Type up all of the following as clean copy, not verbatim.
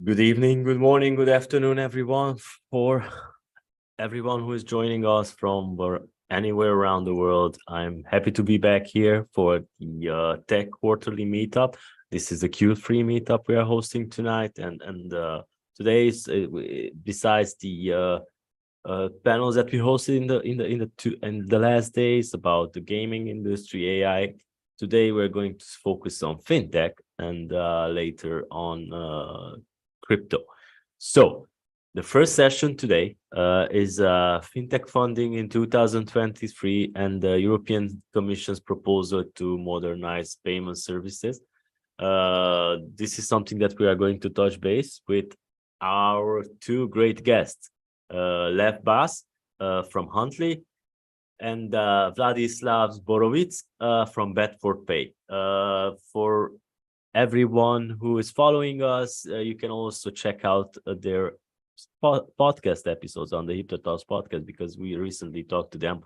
Good evening, good morning, good afternoon, everyone. For everyone who is joining us from anywhere around the world, I'm happy to be back here for the Tech Quarterly Meetup. This is the Q3 meetup we are hosting tonight, and today is besides the panels that we hosted in the last days about the gaming industry, AI. Today we're going to focus on fintech and later on crypto. So the first session today is fintech funding in 2023 and the European Commission's proposal to modernize payment services. This is something that we are going to touch base with our two great guests, Lev Bas from Huntley and Vladislav Zborovits from Bedford Pay. For everyone who is following us, you can also check out their podcast episodes on the Hippo Talks podcast, because we recently talked to them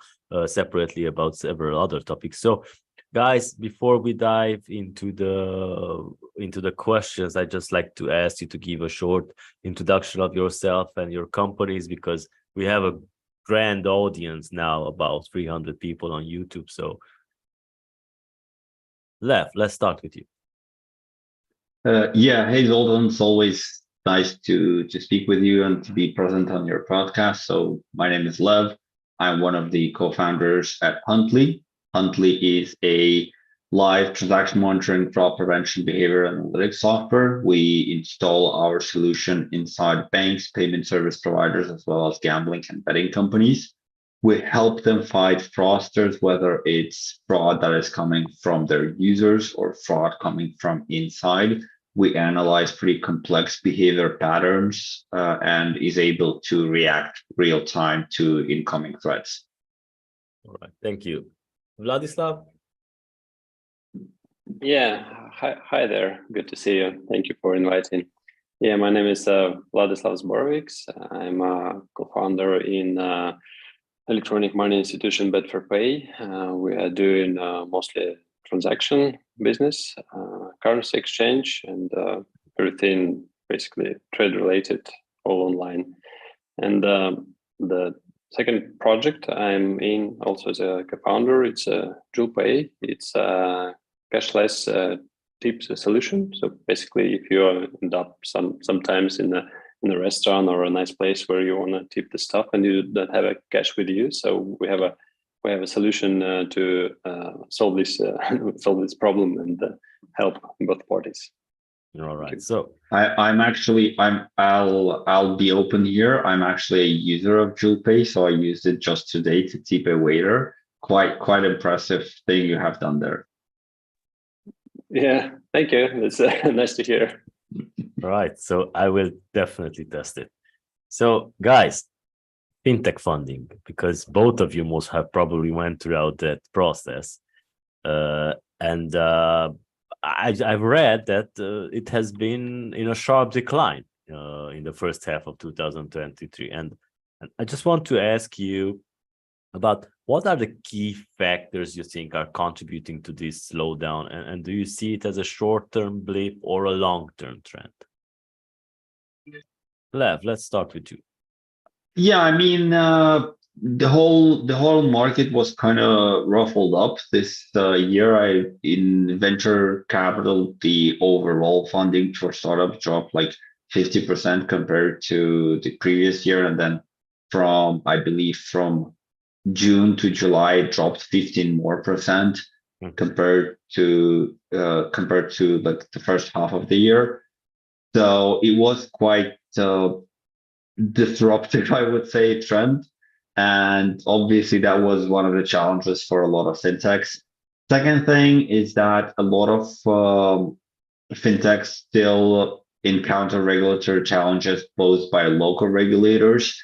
separately about several other topics. So, guys, before we dive into the questions, I'd just like to ask you to give a short introduction of yourself and your companies, because we have a grand audience now, about 300 people on YouTube. So, Lev, let's start with you. Hey Zoltan, it's always nice to speak with you and to be present on your podcast. So my name is Lev. I'm one of the co-founders at Huntley. Huntley is a live transaction monitoring, fraud prevention, behavior analytics software. We install our solution inside banks, payment service providers, as well as gambling and betting companies. We help them fight fraudsters, whether it's fraud that is coming from their users or fraud coming from inside. We analyze pretty complex behavior patterns and is able to react real time to incoming threats. All right, thank you. Vladislav? Yeah, hi there. Good to see you. Thank you for inviting. Yeah, my name is Vladislav Zborovits. I'm a co-founder in electronic money institution Bedford Pay. We are doing mostly transaction business, currency exchange, and everything basically trade related, all online. And the second project I'm in also as a co-founder, it's JewelPay. It's a cashless tips solution. So basically, if you end up sometimes in a restaurant or a nice place where you want to tip the stuff and you don't have a cash with you, so we have a solution to solve this problem and help both parties. All right. So I'll be open here. I'm actually a user of JewelPay, so I used it just today to tip a waiter. Quite impressive thing you have done there. Yeah, thank you. It's nice to hear. all right, so I will definitely test it. So, guys, fintech funding, because both of you most have probably went throughout that process, and I've read that it has been in a sharp decline in the first half of 2023, and I just want to ask you about what are the key factors you think are contributing to this slowdown, and do you see it as a short-term blip or a long-term trend? Lev, let's start with you. Yeah, I mean, the whole market was kind of ruffled up this year. In venture capital, the overall funding for startups dropped like 50% compared to the previous year, and then from June to July, it dropped 15% more compared to like the first half of the year. So it was quite disruptive, I would say, trend. And obviously that was one of the challenges for a lot of fintechs. Second thing is that a lot of fintechs still encounter regulatory challenges posed by local regulators.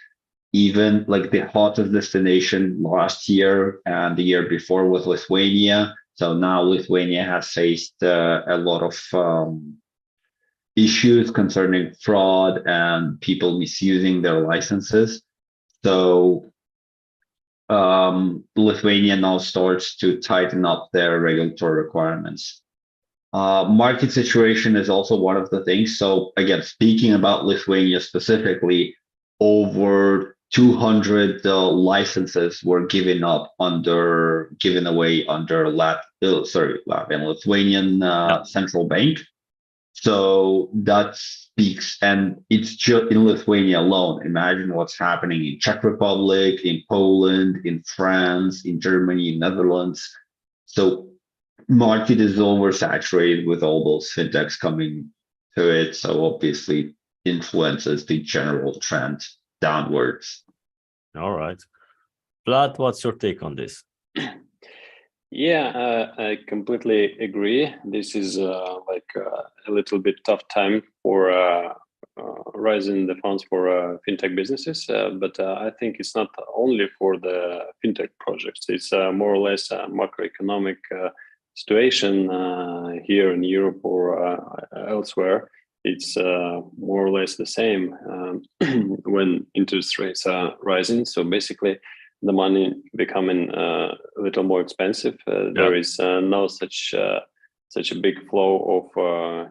Even like the hottest destination last year and the year before was Lithuania. So now Lithuania has faced a lot of issues concerning fraud and people misusing their licenses. So Lithuania now starts to tighten up their regulatory requirements. Market situation is also one of the things. So again, speaking about Lithuania specifically, over 200 licenses were given away under Latvian Lithuanian central bank. So that speaks, and it's just in Lithuania alone. Imagine what's happening in Czech Republic, in Poland, in France, in Germany, in Netherlands. So market is oversaturated with all those fintechs coming to it. So obviously influences the general trend downwards. All right. Vlad, what's your take on this? Yeah, I completely agree. This is like a little bit tough time for raising the funds for fintech businesses, but I think it's not only for the fintech projects. It's more or less a macroeconomic situation here in Europe or elsewhere. It's more or less the same when interest rates are rising. So basically, the money becoming a little more expensive. There is no such a big flow of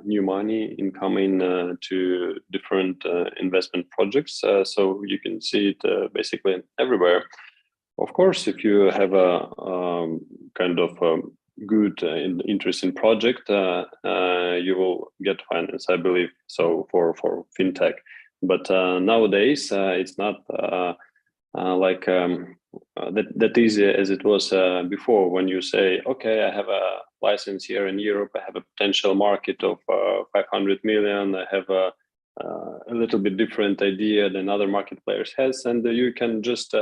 new money incoming to different investment projects. So you can see it basically everywhere. Of course, if you have a kind of good interesting project, you will get finance, I believe. So for fintech, but nowadays it's not. That easy as it was before, when you say, okay, I have a license here in Europe, I have a potential market of 500 million, I have a little bit different idea than other market players has, and you can just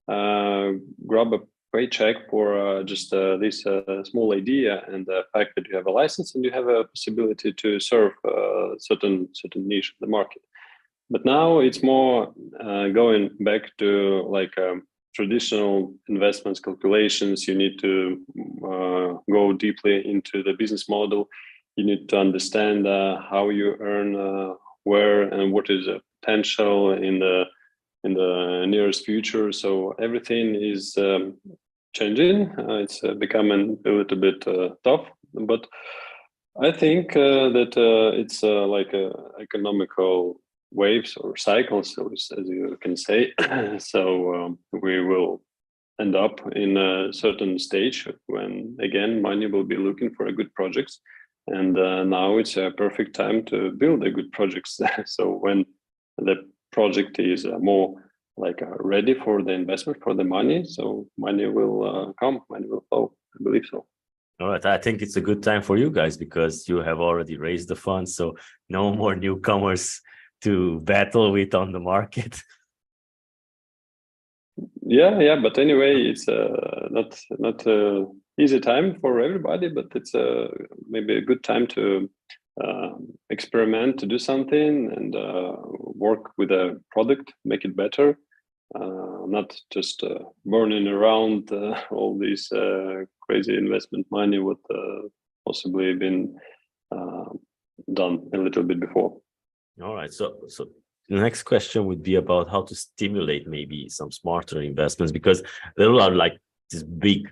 grab a paycheck for just this small idea, and the fact that you have a license and you have a possibility to serve certain niche of the market. But now it's more going back to like traditional investments calculations. You need to go deeply into the business model. You need to understand how you earn, where and what is the potential in the nearest future. So everything is changing. It's becoming a little bit tough, but I think that it's like a economical waves or cycles, as you can say. So we will end up in a certain stage when again money will be looking for a good projects, and now it's a perfect time to build a good projects. So when the project is more like ready for the investment, for the money, so money will come, money will flow, I believe so. All right, I think it's a good time for you guys because you have already raised the funds, so no more newcomers to battle with on the market. Yeah, but anyway, it's not easy time for everybody, but it's maybe a good time to experiment, to do something, and work with a product, make it better, not just burning around all this crazy investment money what possibly been done a little bit before. All right, so the next question would be about how to stimulate maybe some smarter investments, because there are like these big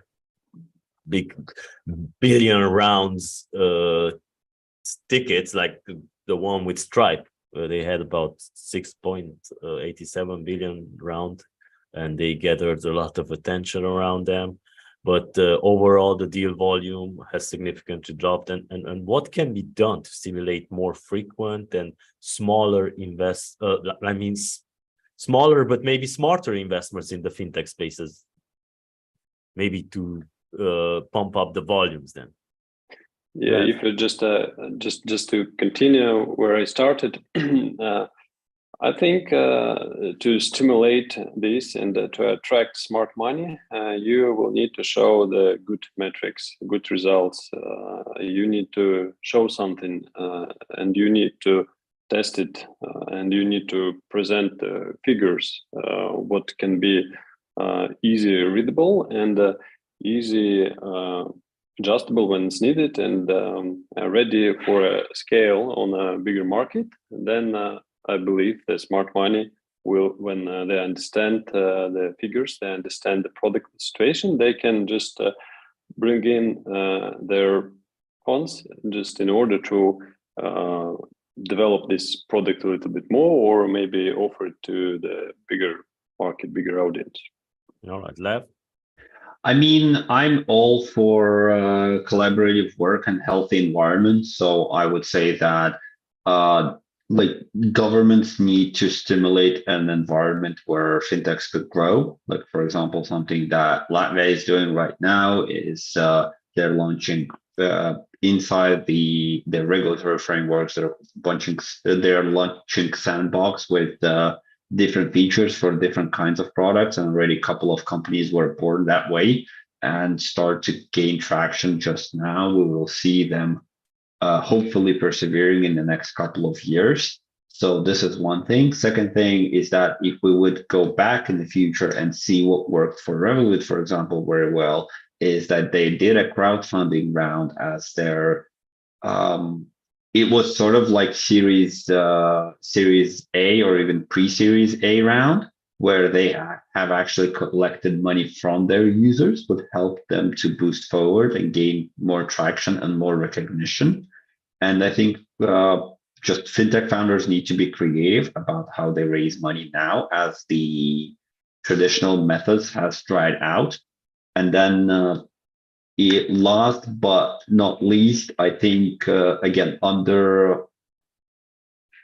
billion rounds tickets, like the one with Stripe, where they had about 6.87 billion round, and they gathered a lot of attention around them. But overall, the deal volume has significantly dropped. And what can be done to stimulate more frequent and smaller smaller but maybe smarter investments in the fintech spaces, maybe to pump up the volumes then? Yeah, if you just to continue where I started, I think to stimulate this and to attract smart money, you will need to show the good metrics, good results. You need to show something, and you need to test it, and you need to present figures, what can be easy readable and easy adjustable when it's needed, and ready for a scale on a bigger market. And then I believe the smart money will, when they understand the figures, they understand the product situation, they can just bring in their funds just in order to develop this product a little bit more, or maybe offer it to the bigger market, bigger audience? All right, Lev. I mean, I'm all for collaborative work and healthy environment. So I would say that like governments need to stimulate an environment where fintechs could grow. Like, for example, something that Latvia is doing right now is they're launching inside the regulatory frameworks. They're launching sandbox with different features for different kinds of products, and already a couple of companies were born that way and start to gain traction just now. We will see them hopefully persevering in the next couple of years. So this is one thing. Second thing is that if we would go back in the future and see what worked for Revolut, for example, very well, is that they did a crowdfunding round as their it was sort of like series A or even pre-series A round, where they have actually collected money from their users, would help them to boost forward and gain more traction and more recognition. And I think just fintech founders need to be creative about how they raise money now, as the traditional methods has dried out. And then last but not least, I think again under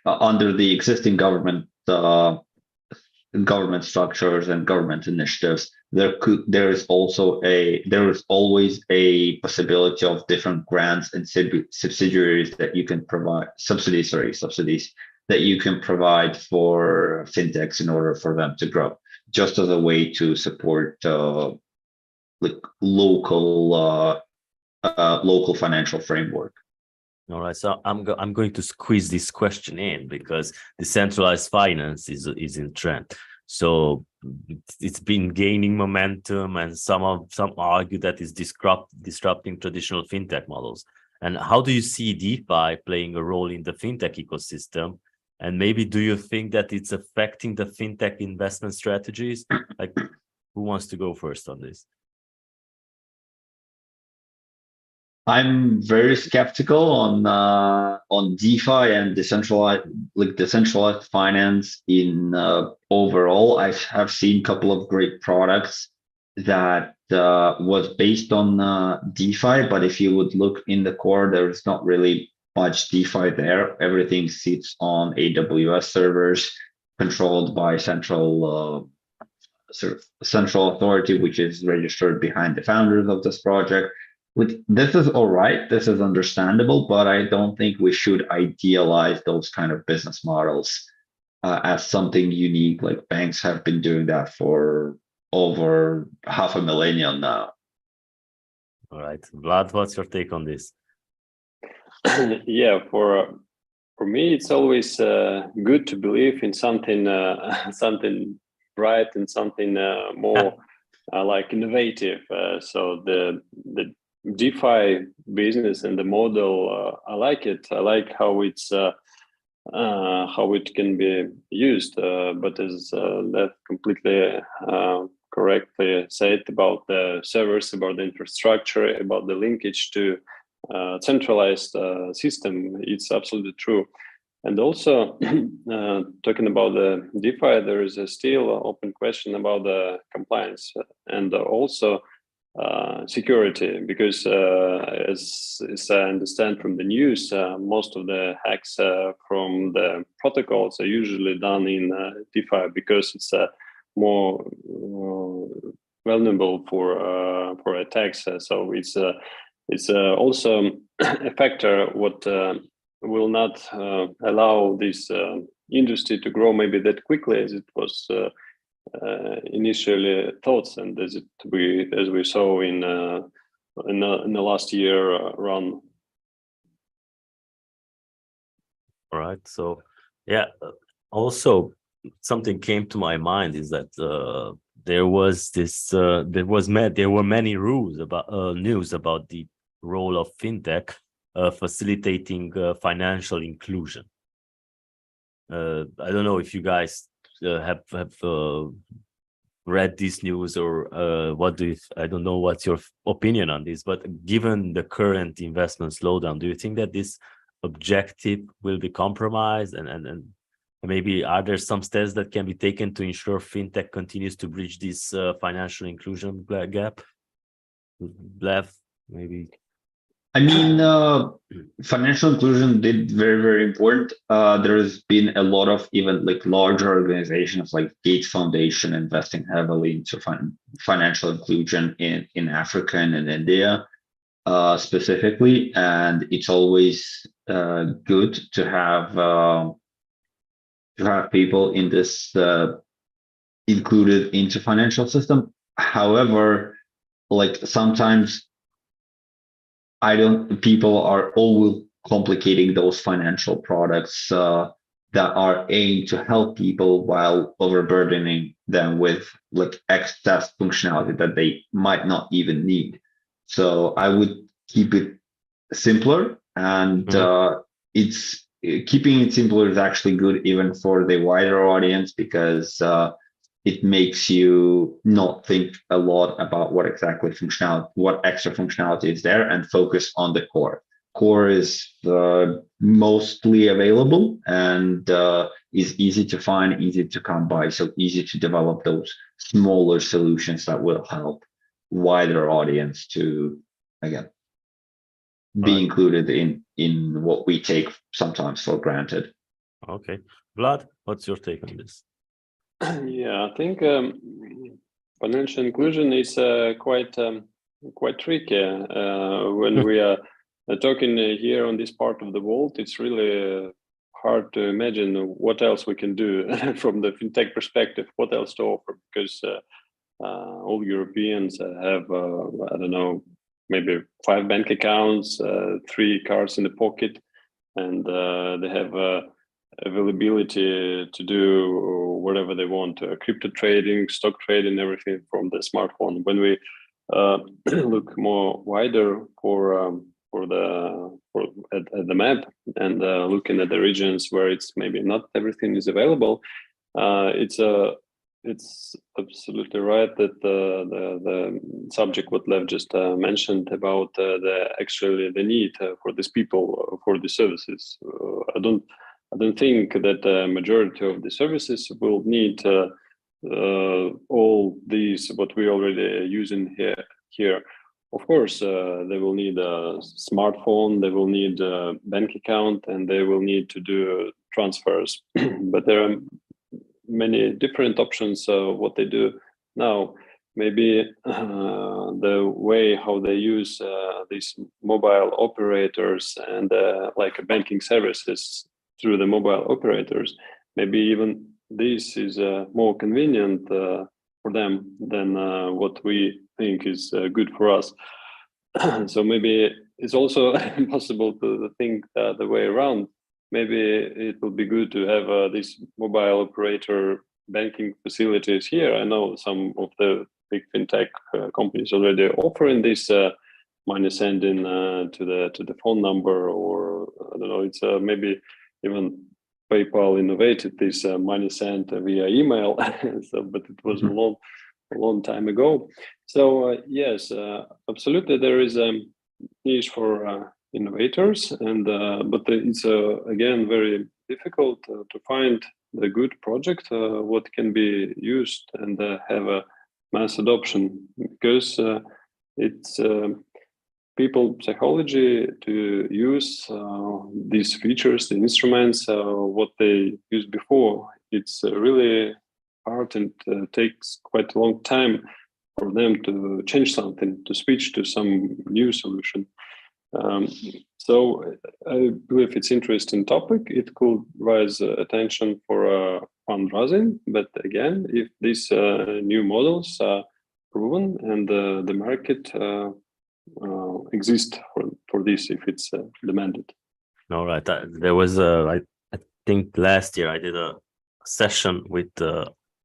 the existing government structures and government initiatives, there is always a possibility of different grants and subsidiaries that you can provide subsidies that you can provide for fintechs in order for them to grow, just as a way to support like local financial framework. All right, so I'm going to squeeze this question in because decentralized finance is in trend. So it's been gaining momentum, and some argue that it's disrupting traditional fintech models. And how do you see DeFi playing a role in the fintech ecosystem? And maybe do you think that it's affecting the fintech investment strategies? Like, who wants to go first on this? I'm very skeptical on DeFi and decentralized finance in overall. I have seen a couple of great products that was based on DeFi, but if you would look in the core, there is not really much DeFi there. Everything sits on AWS servers controlled by central authority, which is registered behind the founders of this project. This is all right, this is understandable, but I don't think we should idealize those kind of business models as something unique. Like, banks have been doing that for over half a millennium now. All right, Vlad, what's your take on this? Yeah, for me, it's always good to believe in something something bright and something more like innovative. So the DeFi business and the model, I like it. I like how it can be used. But as that completely correctly said about the servers, about the infrastructure, about the linkage to centralized system, it's absolutely true. And also talking about the DeFi, there is still an open question about the compliance and also security, because as I understand from the news, most of the hacks from the protocols are usually done in DeFi because it's more vulnerable for attacks. So it's also a factor what will not allow this industry to grow maybe that quickly as it was initially thoughts, and as we saw in the last year run. All right, so yeah, also something came to my mind is that there were many news about the role of fintech facilitating financial inclusion. I don't know if you guys have read this news, or I don't know what's your opinion on this, but given the current investment slowdown, do you think that this objective will be compromised, and maybe are there some steps that can be taken to ensure fintech continues to bridge this financial inclusion gap? Lev, maybe. I mean, financial inclusion did very, very important. There has been a lot of even like larger organizations like Gates Foundation investing heavily into financial inclusion in Africa and in India specifically, and it's always good to have people in this included into financial system. However, like sometimes people are always complicating those financial products that are aimed to help people while overburdening them with like excess functionality that they might not even need. So I would keep it simpler, and it's keeping it simpler is actually good even for the wider audience, because it makes you not think a lot about what extra functionality is there, and focus on the core. Core is mostly available and is easy to find, easy to come by, so easy to develop those smaller solutions that will help wider audience to, again, be included in what we take sometimes for granted. Okay. Vlad, what's your take on this? Yeah, I think financial inclusion is quite tricky. When we are talking here on this part of the world, it's really hard to imagine what else we can do from the fintech perspective, what else to offer, because all Europeans have, I don't know, maybe 5 bank accounts, 3 cards in the pocket, and they have availability to do whatever they want, crypto trading, stock trading, everything from the smartphone. When we look more wider at the map and looking at the regions where it's maybe not everything is available, it's absolutely right that the subject what Lev just mentioned about the need for these people for the services. I don't think that the majority of the services will need all these what we already using here. Of course, they will need a smartphone, they will need a bank account, and they will need to do transfers. But there are many different options what they do now. Maybe the way how they use these mobile operators and like banking services through the mobile operators, maybe even this is more convenient for them than what we think is good for us. So maybe it's also possible to think the way around. Maybe it will be good to have these mobile operator banking facilities here. I know some of the big fintech companies already offering this money sending to the phone number, or I don't know. It's maybe even PayPal innovated this money sent via email, but it was a long time ago. So yes, absolutely, there is a niche for innovators, and but it's again very difficult to find the good project what can be used and have a mass adoption, because it's people psychology to use these features, the instruments, what they used before. It's really hard and takes quite a long time for them to change something, to switch to some new solution. So I believe it's interesting topic. It could raise attention for fundraising, but again, if these new models are proven and the market exist for this, if it's demanded. All right. There was I think last year I did a session with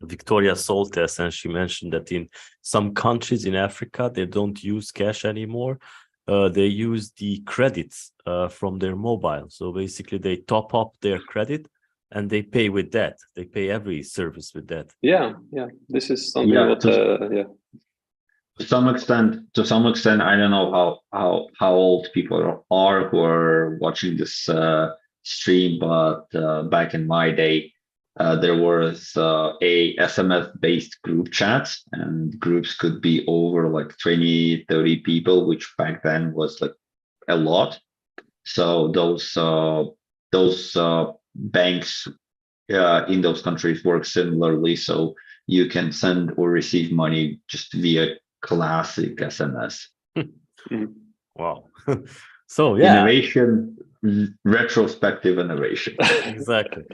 Victoria Soltes, and she mentioned that in some countries in Africa they don't use cash anymore. They use the credits from their mobile. So basically they top up their credit And they pay with that. They pay every service with that. Yeah. This is something Yeah, that to some extent, I don't know how old people are who are watching this stream, but back in my day, there was a SMS based group chat, and groups could be over like 20, 30 people, which back then was like a lot. So those banks in those countries work similarly. So you can send or receive money just via classic SMS. Mhm. Wow. So yeah, Innovation, retrospective innovation. exactly.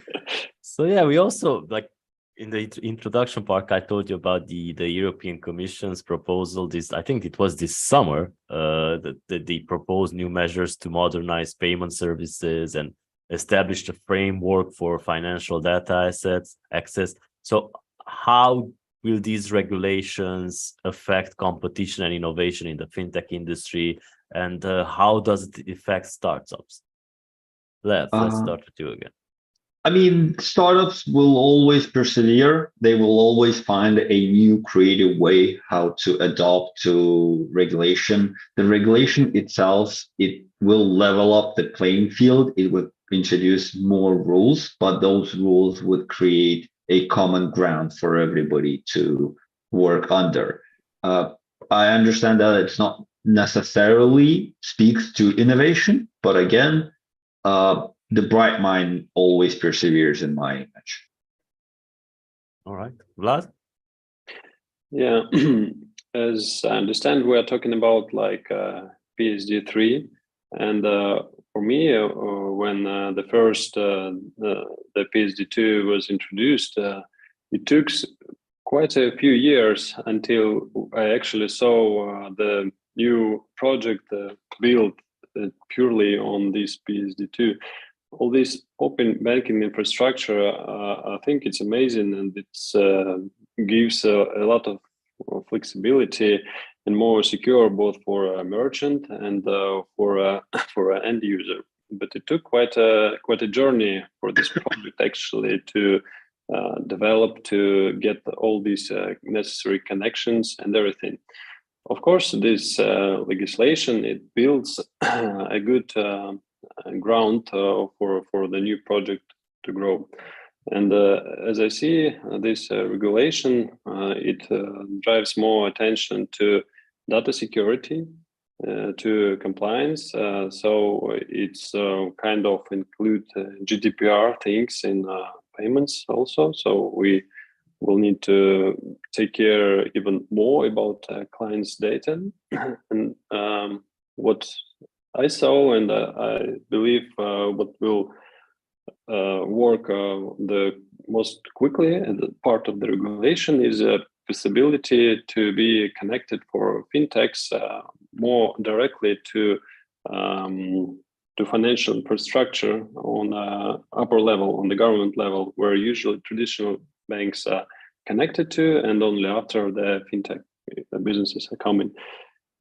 So yeah, we also like in the introduction part, I told you about the European Commission's proposal. This, I think it was this summer, that they proposed new measures to modernize payment services and establish a framework for financial data assets access. So how will these regulations affect competition and innovation in the fintech industry, and how does it affect startups? Let's Uh, start with you again. I mean, startups will always persevere. They will always find a new creative way how to adopt to regulation. The regulation itself, it will level up the playing field. It would introduce more rules, but those rules would create a common ground for everybody to work under. Uh, I understand that it's not necessarily speaks to innovation, but again, the bright mind always perseveres in my image. All right, Vlad. Yeah. As I understand, we are talking about like PSD3, and for me, when the first the PSD2 was introduced, it took quite a few years until I actually saw the new project built purely on this PSD2. All this open banking infrastructure, I think it's amazing, and it's gives a lot of flexibility and more secure both for a merchant and for for an end user. But it took quite a journey for this project actually to develop, to get all these necessary connections and everything. Of course, this legislation, it builds a good ground for the new project to grow. And as I see this regulation, it drives more attention to data security, to compliance. So it's kind of include GDPR things in payments also. So we will need to take care even more about clients' data. And what I saw, and I believe what will work the most quickly and part of the regulation is a possibility to be connected for fintechs more directly to financial infrastructure on upper level, on the government level, where usually traditional banks are connected to, and only after the fintech businesses are coming.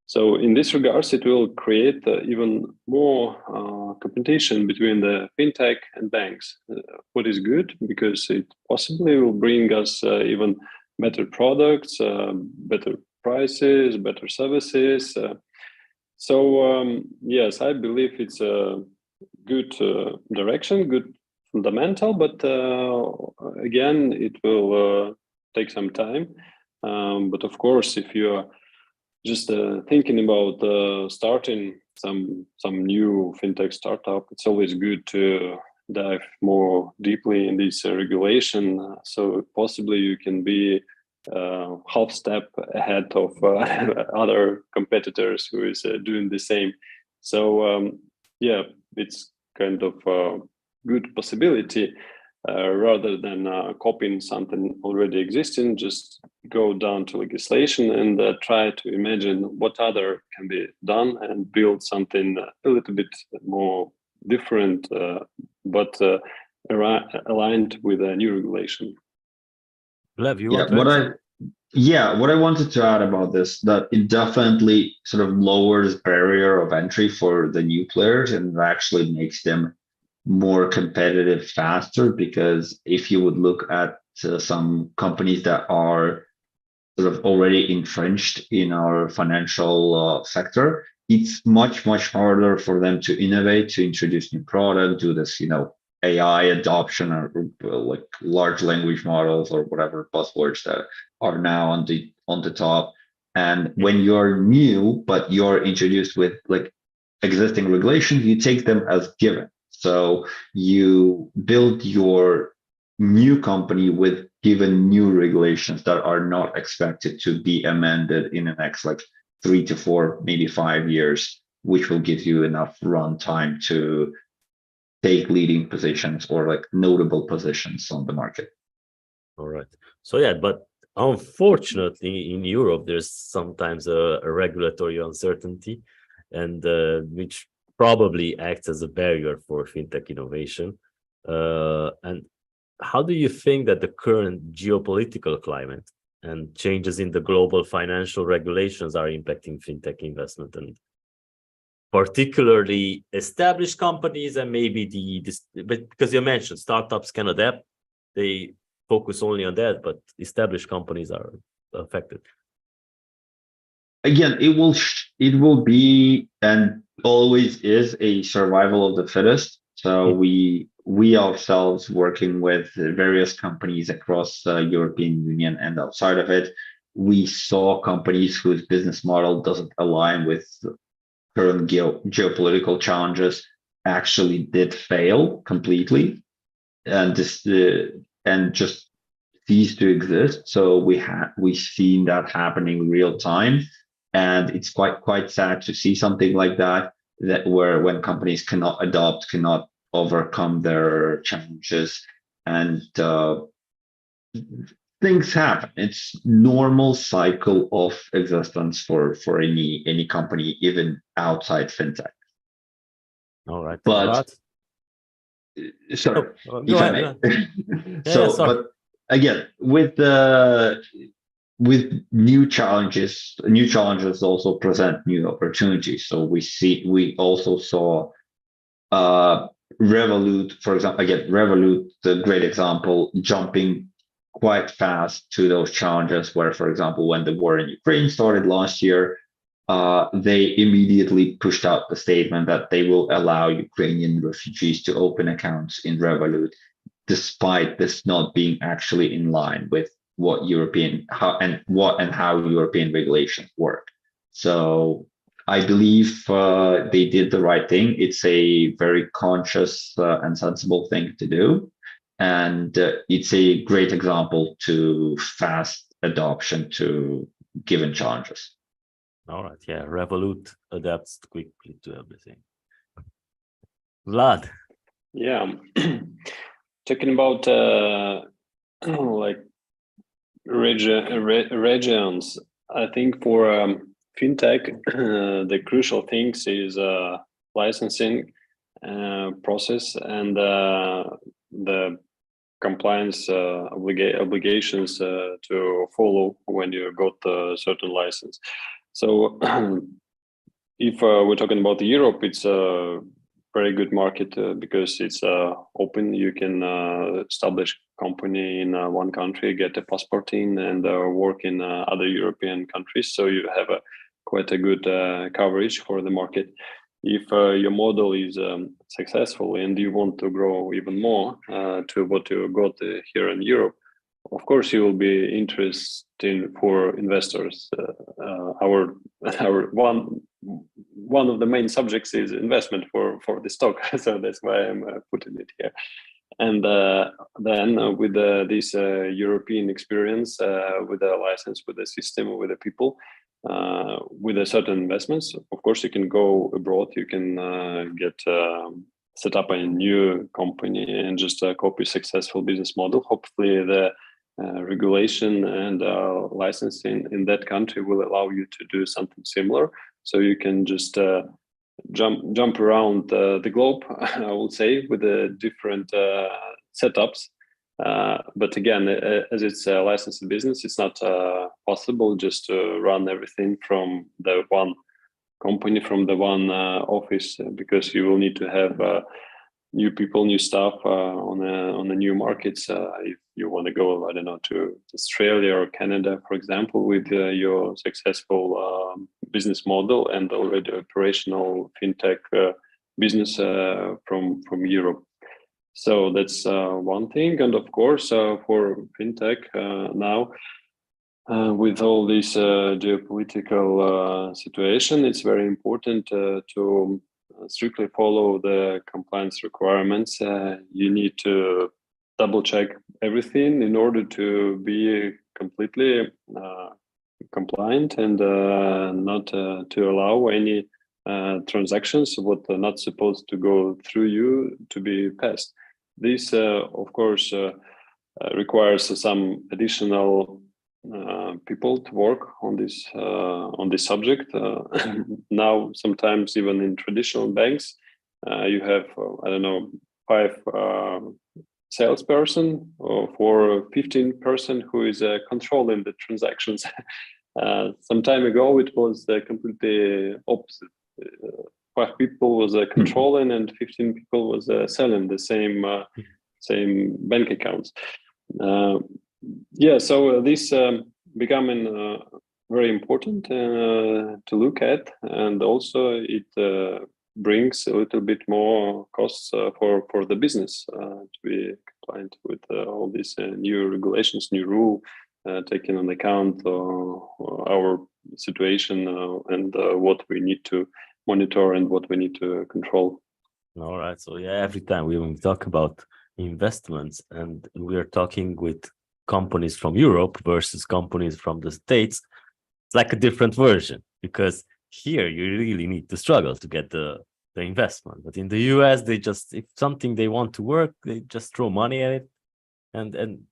So in this regards, it will create even more competition between the fintech and banks, what is good because it possibly will bring us even better products, better prices, better services. So yes, I believe it's a good direction, good fundamental, but again, it will take some time. But of course, if you are just thinking about starting some new fintech startup, it's always good to dive more deeply in this regulation. So possibly you can be half step ahead of other competitors who is doing the same. So yeah, it's kind of a good possibility. Rather than copying something already existing, just go down to legislation and try to imagine what other can be done and build something a little bit more different, but aligned with a new regulation. Lev, you Yeah, want to answer? what I wanted to add about this, that it definitely sort of lowers barrier of entry for the new players and actually makes them more competitive faster, because if you would look at some companies that are sort of already entrenched in our financial sector, it's much, much harder for them to innovate, to introduce new product, do this, AI adoption, or like large language models, or whatever buzzwords that are now on the top. And when you're new, but you're introduced with like existing regulations, you take them as given. So you build your new company with given new regulations that are not expected to be amended in the next like 3 to 4, maybe 5 years, which will give you enough run time to take leading positions or like notable positions on the market. All right. So yeah, but unfortunately in Europe, there's sometimes a regulatory uncertainty, and which probably acts as a barrier for fintech innovation. And how do you think that the current geopolitical climate and changes in the global financial regulations are impacting fintech investment, and particularly established companies, and maybe but because you mentioned startups can adapt, they focus only on that, but established companies are affected? Again, it will be and always is a survival of the fittest. So we ourselves, working with various companies across the European Union and outside of it, we saw companies whose business model doesn't align with current geopolitical challenges actually did fail completely, and just cease to exist. So we've seen that happening real time, and it's quite sad to see something like that where when companies cannot adopt, cannot overcome their challenges, and things happen. It's normal cycle of existence for any company, even outside fintech. All right. But sorry, go if I ahead. may. Yeah, But again, with new challenges also present new opportunities. So we also saw Revolut, for example, again, Revolut, the great example, jumping quite fast to those challenges where, for example, when the war in Ukraine started last year, they immediately pushed out the statement that they will allow Ukrainian refugees to open accounts in Revolut, despite this not being actually in line with what how European regulations work. So I believe they did the right thing. It's a very conscious and sensible thing to do. And it's a great example to fast adoption to given challenges. all right. Yeah, Revolut adapts quickly to everything. Vlad. Yeah. Talking about like regions, I think for fintech, the crucial things is licensing process and the compliance obligations to follow when you got a certain license. So if we're talking about Europe, it's a very good market because it's open. You can establish company in one country, get a passport in, and work in other European countries. So you have quite a good coverage for the market. If your model is successful and you want to grow even more to what you got here in Europe, of course you will be interesting for investors. Our one of the main subjects is investment for the stock, so that's why I'm putting it here. And then with this European experience, with the license, with the system, with the people, with a certain investments, of course you can go abroad. You can get set up a new company and just copy successful business model. Hopefully the regulation and licensing in that country will allow you to do something similar. So you can just jump around the globe, I would say, with the different setups. But again, as it's a licensed business, it's not possible just to run everything from the one company, from the one office, because you will need to have new people, new stuff on the new markets. If you want to go, I don't know, to Australia or Canada, for example, with your successful business model and already operational fintech business from Europe. So that's one thing. And of course, for fintech now, with all this geopolitical situation, it's very important to strictly follow the compliance requirements. You need to double check everything in order to be completely compliant and not to allow any transactions what are not supposed to go through you to be passed. This, of course, requires some additional people to work on this subject. Now, sometimes even in traditional banks, you have I don't know 5 salesperson for 15 person who is controlling the transactions. Some time ago, it was completely opposite. 5 people was controlling and 15 people was selling the same bank accounts. So this becoming very important to look at, and also it brings a little bit more costs for the business to be compliant with all these new regulations, new rule, taking into account our situation and what we need to monitor and what we need to control. All right. So yeah, every time we talk about investments and we are talking with companies from Europe versus companies from the States, it's like a different version, because here you really need to struggle to get the investment. But in the US, they just, if something they want to work, they just throw money at it, and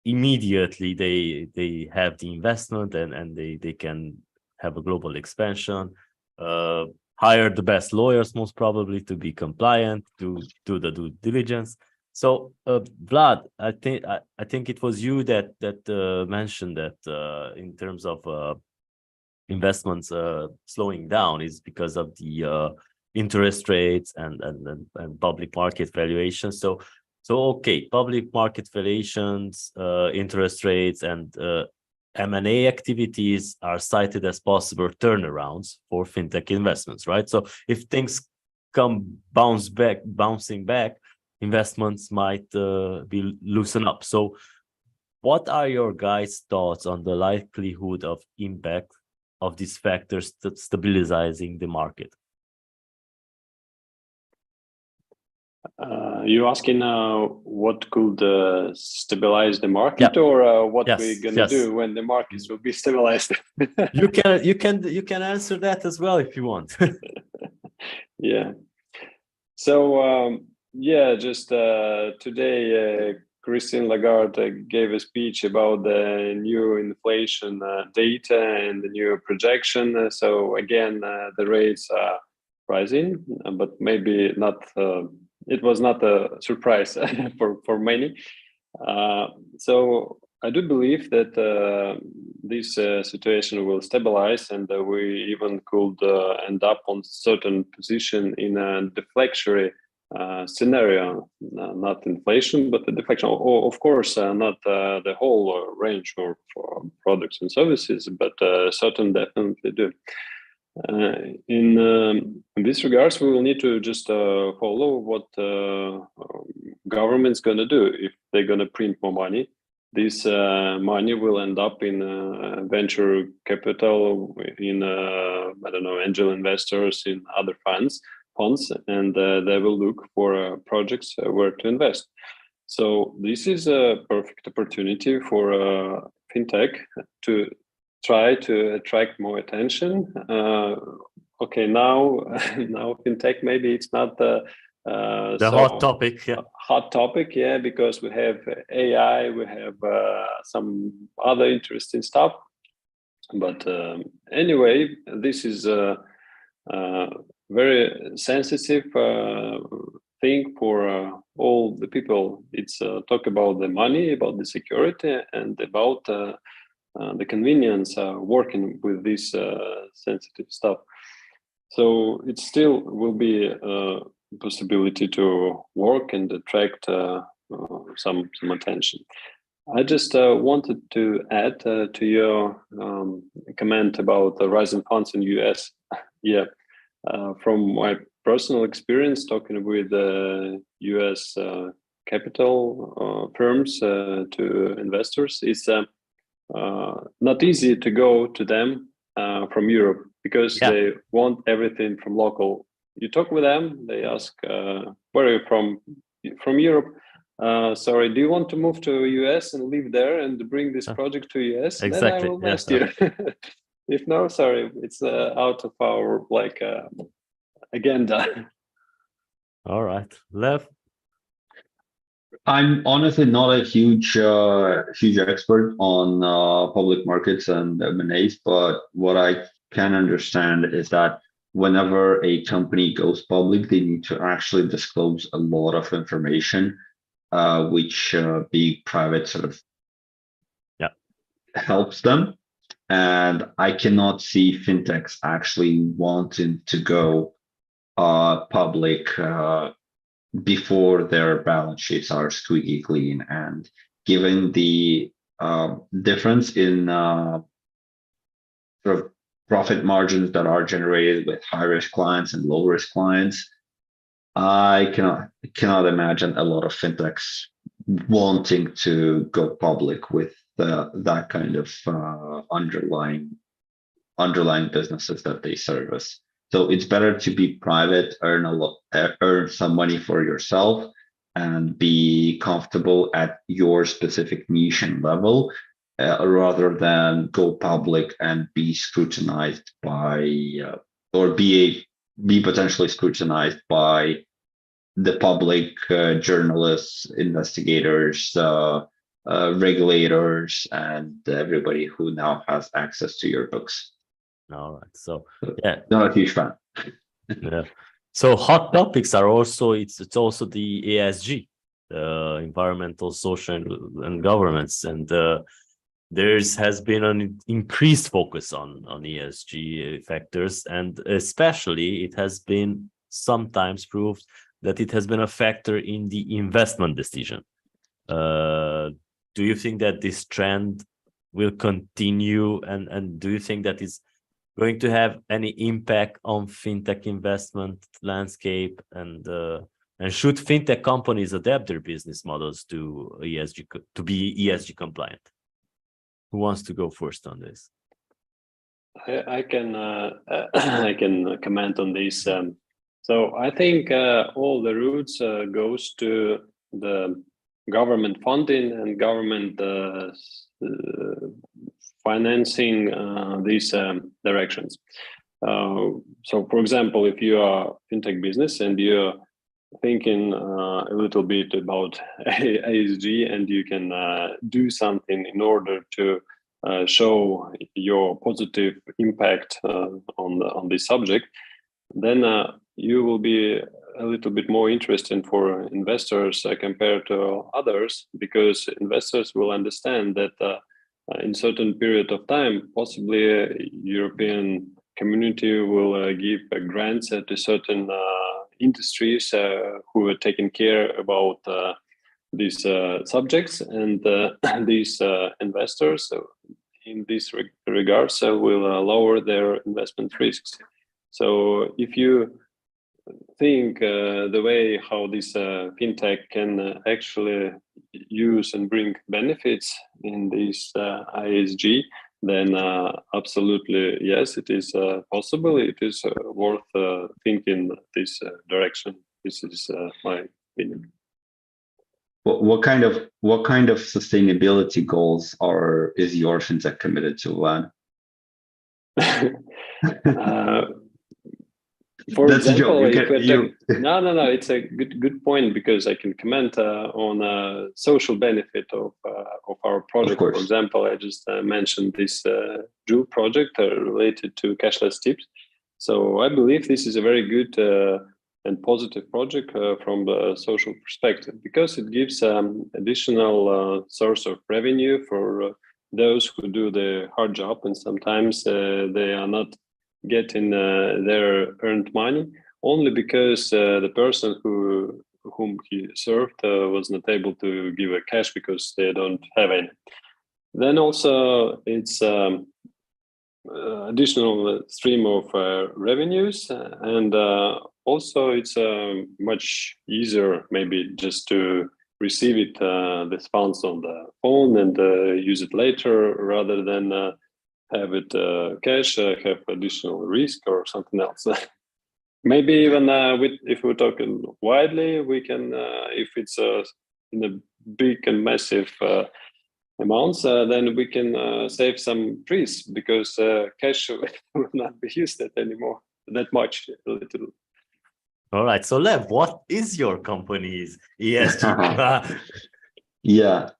immediately they have the investment, and they can have a global expansion, hire the best lawyers most probably to be compliant, to do the due diligence. So Vlad, I think it was you that mentioned that in terms of investments slowing down is because of the interest rates and public market valuations. So okay, public market valuations, interest rates, and M&A activities are cited as possible turnarounds for fintech investments, right? So if things come bouncing back, investments might be loosen up. So what are your guys' thoughts on the likelihood of impact of these factors stabilizing the market? You asking what could stabilize the market, or what we're gonna do when the markets will be stabilized? You can answer that as well if you want. Yeah. So just today, Christine Lagarde gave a speech about the new inflation data and the new projection. So again, the rates are rising, but maybe not. It was not a surprise for many. So I do believe that this situation will stabilize, and we even could end up on certain position in a deflationary scenario, not inflation, but the deflation. Of course, not the whole range for products and services, but certain definitely do. In this regards, we will need to just follow what government's going to do. If they're going to print more money, this money will end up in venture capital, in I don't know, angel investors, in other funds, and they will look for projects where to invest. So this is a perfect opportunity for fintech to try to attract more attention. Okay, now fintech, maybe it's not the hot topic. Yeah. Hot topic, yeah, because we have AI, we have some other interesting stuff. But anyway, this is a very sensitive thing for all the people. It's talk about the money, about the security, and about the convenience working with this sensitive stuff. So it still will be possibility to work and attract some attention. I just wanted to add to your comment about the rising funds in US. Yeah, from my personal experience talking with US capital firms to investors, it's not easy to go to them from Europe because they want everything from local. You talk with them, they ask, where are you from? From Europe. Sorry, do you want to move to US and live there and bring this project to US? Exactly. Then I will invest you. If no, sorry, it's out of our agenda. All right, Lev. I'm honestly not a huge expert on public markets and M&As, but what I can understand is that whenever a company goes public, they need to actually disclose a lot of information, which being private sort of helps them. And I cannot see fintechs actually wanting to go public before their balance sheets are squeaky clean. And given the difference in sort of profit margins that are generated with high risk clients and low risk clients, I cannot imagine a lot of fintechs wanting to go public with that kind of underlying businesses that they service. So it's better to be private, earn some money for yourself, and be comfortable at your specific niche and level, rather than go public and be scrutinized by, or be potentially scrutinized by the public, journalists, investigators, regulators, and everybody who now has access to your books. All right. So yeah, not a huge fan. Yeah. So hot topics are also it's also the ESG, environmental, social, and governance, and there has been an increased focus on ESG factors, and especially it has been sometimes proved that it has been a factor in the investment decision. Do you think that this trend will continue, and do you think that is going to have any impact on fintech investment landscape, and should fintech companies adapt their business models to ESG to be ESG compliant? Who wants to go first on this? I can I can comment on this. So I think all the roots goes to the government funding and government financing these directions. So, for example, if you are fintech business and you're thinking a little bit about ESG and you can do something in order to show your positive impact on this subject, then you will be a little bit more interesting for investors compared to others, because investors will understand that in certain period of time, possibly European community will give grants to certain industries who are taking care about these subjects, and these investors in this regards will lower their investment risks. So if you think the way how this fintech can actually use and bring benefits in this ESG, then absolutely yes, it is possible. It is worth thinking this direction. This is my opinion. What kind of sustainability goals is your fintech committed to, Vlad? For That's example, a joke. No, it's a good point, because I can comment on social benefit of our project. For example, I just mentioned this Jewel project related to cashless tips. So I believe this is a very good and positive project from the social perspective, because it gives additional source of revenue for those who do the hard job, and sometimes they are not getting their earned money. only because the person whom he served was not able to give a cash because they don't have any. Then also it's additional stream of revenues, and also it's much easier maybe just to receive it this funds on the phone and use it later rather than have it cash, have additional risk or something else. Maybe even if we're talking widely, we can if it's in a big and massive amounts, then we can save some trees because cash will not be used anymore that much. A little. All right. So Lev, what is your company's ESG? Yeah,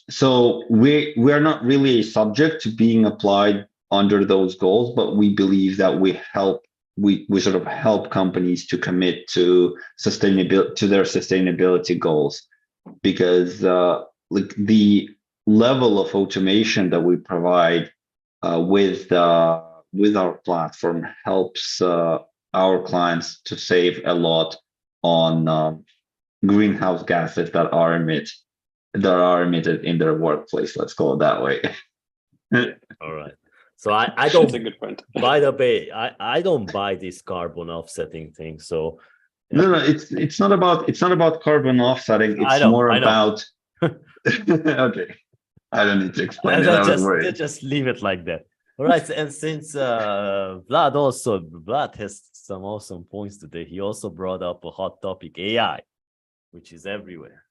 so we're not really subject to being applied under those goals, but we believe that we sort of help companies to commit to their sustainability goals, because like the level of automation that we provide with our platform helps our clients to save a lot on greenhouse gases that are emitted in their workplace. Let's call it that way. All right. So I don't. That's a good point. By the way, I don't buy this carbon offsetting thing. So No, it's not about carbon offsetting. It's more about. Okay, I don't need to explain it. I was worried. Just leave it like that. All right. And since Vlad has some awesome points today, he also brought up a hot topic, AI, which is everywhere.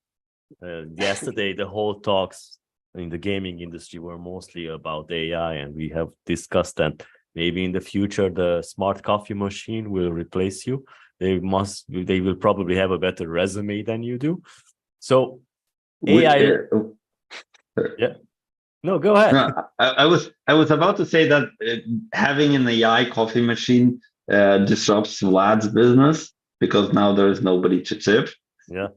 Yesterday, the whole talks in the gaming industry were mostly about AI, and we have discussed that maybe in the future the smart coffee machine will replace you. They will probably have a better resume than you do. So AI. Yeah. No, go ahead. No, I was about to say that having an AI coffee machine disrupts Vlad's business because now there is nobody to tip. Yeah.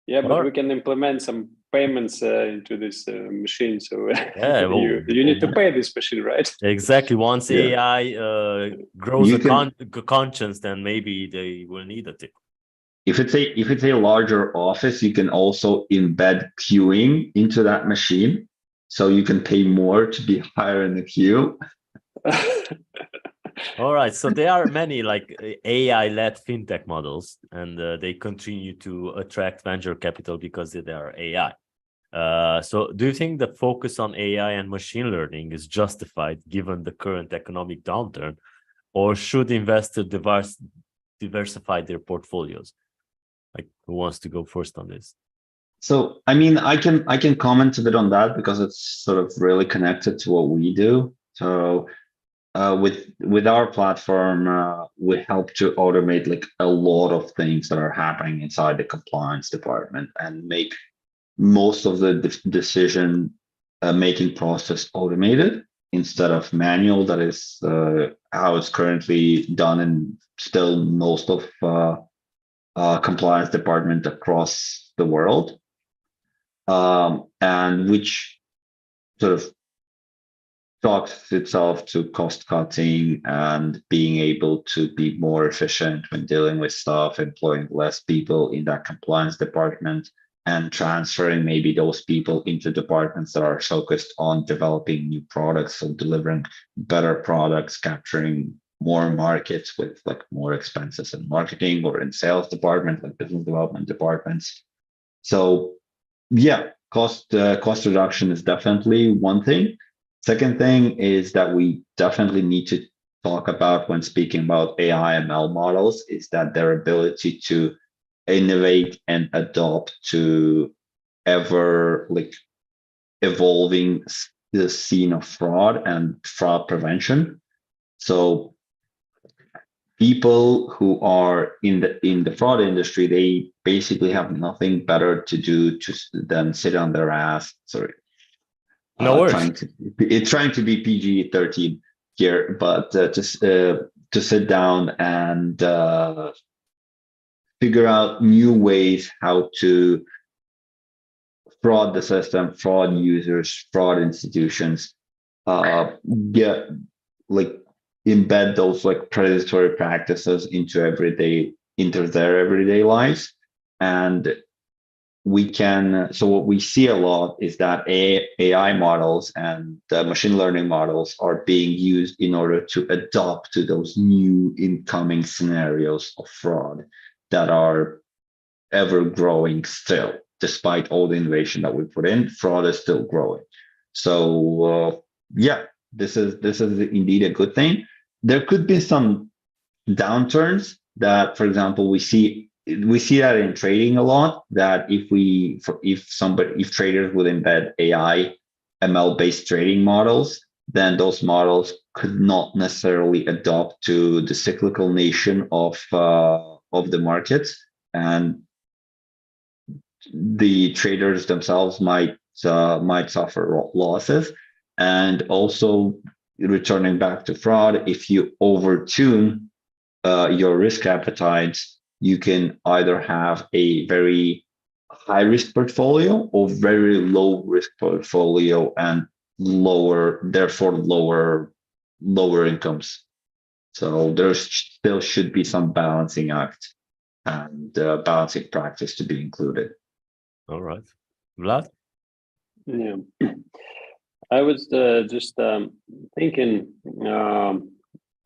Yeah, but we can implement some payments into this machine. So yeah, you need to pay this machine, right? Exactly. Once AI grows a conscience, then maybe they will need a tip. If it's a larger office, you can also embed queuing into that machine, so you can pay more to be higher in the queue. All right. So there are many like AI-led fintech models, and they continue to attract venture capital because they are AI. So do you think the focus on AI and machine learning is justified given the current economic downturn, or should investors diversify their portfolios? Like, who wants to go first on this? So, I mean, I can comment a bit on that because it's sort of really connected to what we do. So, with our platform, we help to automate like a lot of things that are happening inside the compliance department and make most of the decision making process automated instead of manual. That is how it's currently done in still most of compliance department across the world, and which sort of talks itself to cost cutting and being able to be more efficient when dealing with stuff, employing less people in that compliance department, and transferring maybe those people into departments that are focused on developing new products, so delivering better products, capturing more markets with like more expenses in marketing or in sales department, like business development departments. So yeah, cost reduction is definitely one thing. Second thing is that we definitely need to talk about when speaking about AI ML models is that their ability to innovate and adopt to ever like evolving the scene of fraud and fraud prevention. So people who are in the fraud industry, they basically have nothing better to do than sit on their ass. Sorry. No worries. Trying to be PG-13 here, but just to sit down and figure out new ways how to fraud the system, fraud users, fraud institutions, get like embed those like predatory practices into their everyday lives. And so what we see a lot is that AI models and machine learning models are being used in order to adapt to those new incoming scenarios of fraud that are ever growing still. Despite all the innovation that we put in, fraud is still growing. So yeah, this is indeed a good thing. There could be some downturns that, for example, we see that in trading a lot, that if traders would embed AI ML based trading models, then those models could not necessarily adopt to the cyclical nation of the markets, and the traders themselves might suffer losses. And also, returning back to fraud, if you overtune your risk appetites, you can either have a very high risk portfolio or very low risk portfolio, and therefore lower incomes. So there still should be some balancing act and balancing practice to be included. All right. Vlad? Yeah. I was just thinking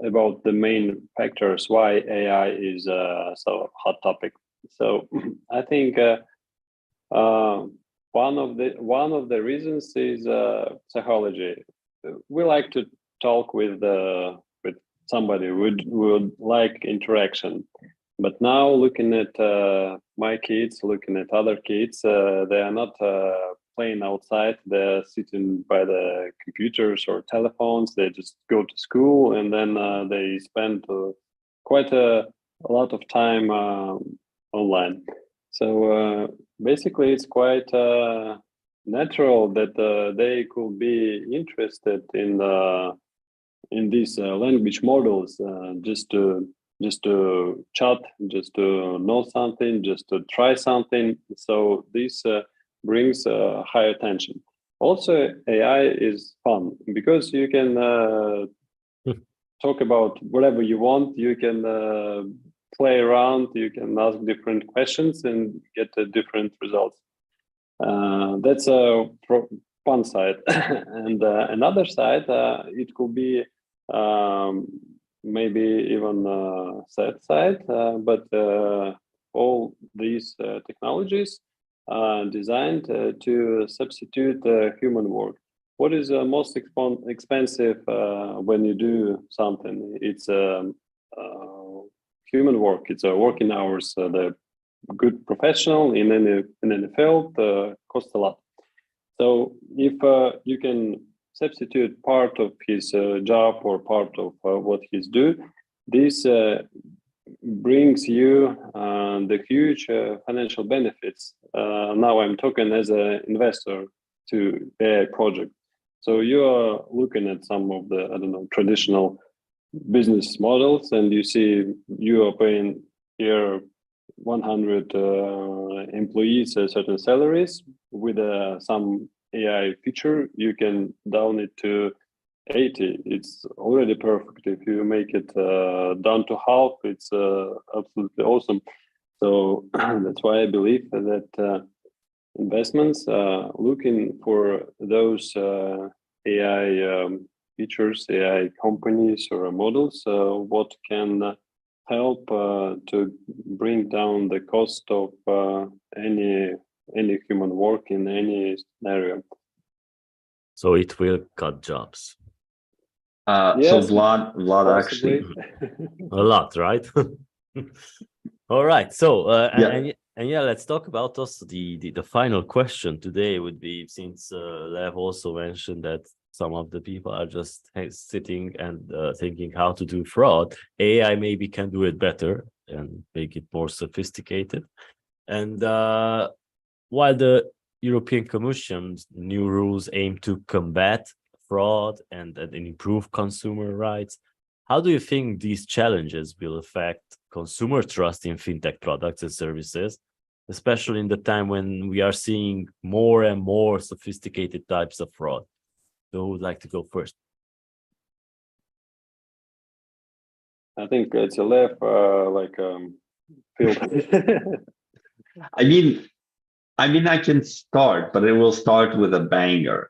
about the main factors why AI is so hot topic. So I think one of the reasons is psychology. We like to talk with somebody. Would like interaction. But now, looking at my kids, looking at other kids, they are not playing outside. They're sitting by the computers or telephones. They just go to school, and then they spend quite a lot of time online. So basically, it's quite natural that they could be interested in these language models, just to chat, just to know something, just to try something. So this brings high attention. Also, AI is fun because you can talk about whatever you want. You can play around. You can ask different questions and get different results. That's a fun side. And another side, it could be maybe even sad side, but all these technologies are designed to substitute human work. What is most expensive when you do something? It's human work. It's working hours. The good professional in any field costs a lot. So if you can substitute part of his job or part of what he's do, this brings you the huge financial benefits. Now I'm talking as an investor to AI project. So you are looking at some of the, I don't know, traditional business models, and you see you are paying here 100 employees certain salaries. With some AI feature, you can down it to 80. It's already perfect. If you make it down to half, it's absolutely awesome. So that's why I believe that investments looking for those AI features, AI companies or models, what can help to bring down the cost of any human work in any scenario. So it will cut jobs. Yes, so Vlad possibly. actually A lot, right? All right. So Yeah. and yeah, let's talk about also the final question today would be, since Lev also mentioned that some of the people are just sitting and thinking how to do fraud. AI maybe can do it better and make it more sophisticated. And while the European Commission's new rules aim to combat fraud and improve consumer rights, how do you think these challenges will affect consumer trust in fintech products and services, especially in the time when we are seeing more and more sophisticated types of fraud? Who would like to go first? I think it's a left field. I mean, I can start, but it will start with a banger.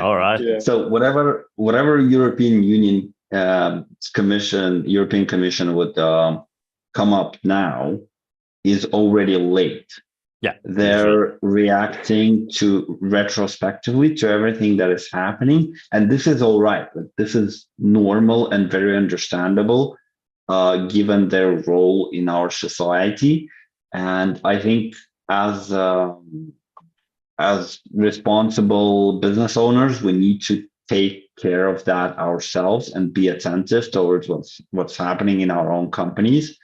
All right. Yeah. So whatever European Union European Commission would come up now is already late. Yeah. They're reacting to retrospectively to everything that is happening, and this is all right. Like, this is normal and very understandable, given their role in our society. And I think as as responsible business owners, we need to take care of that ourselves and be attentive towards what's happening in our own companies.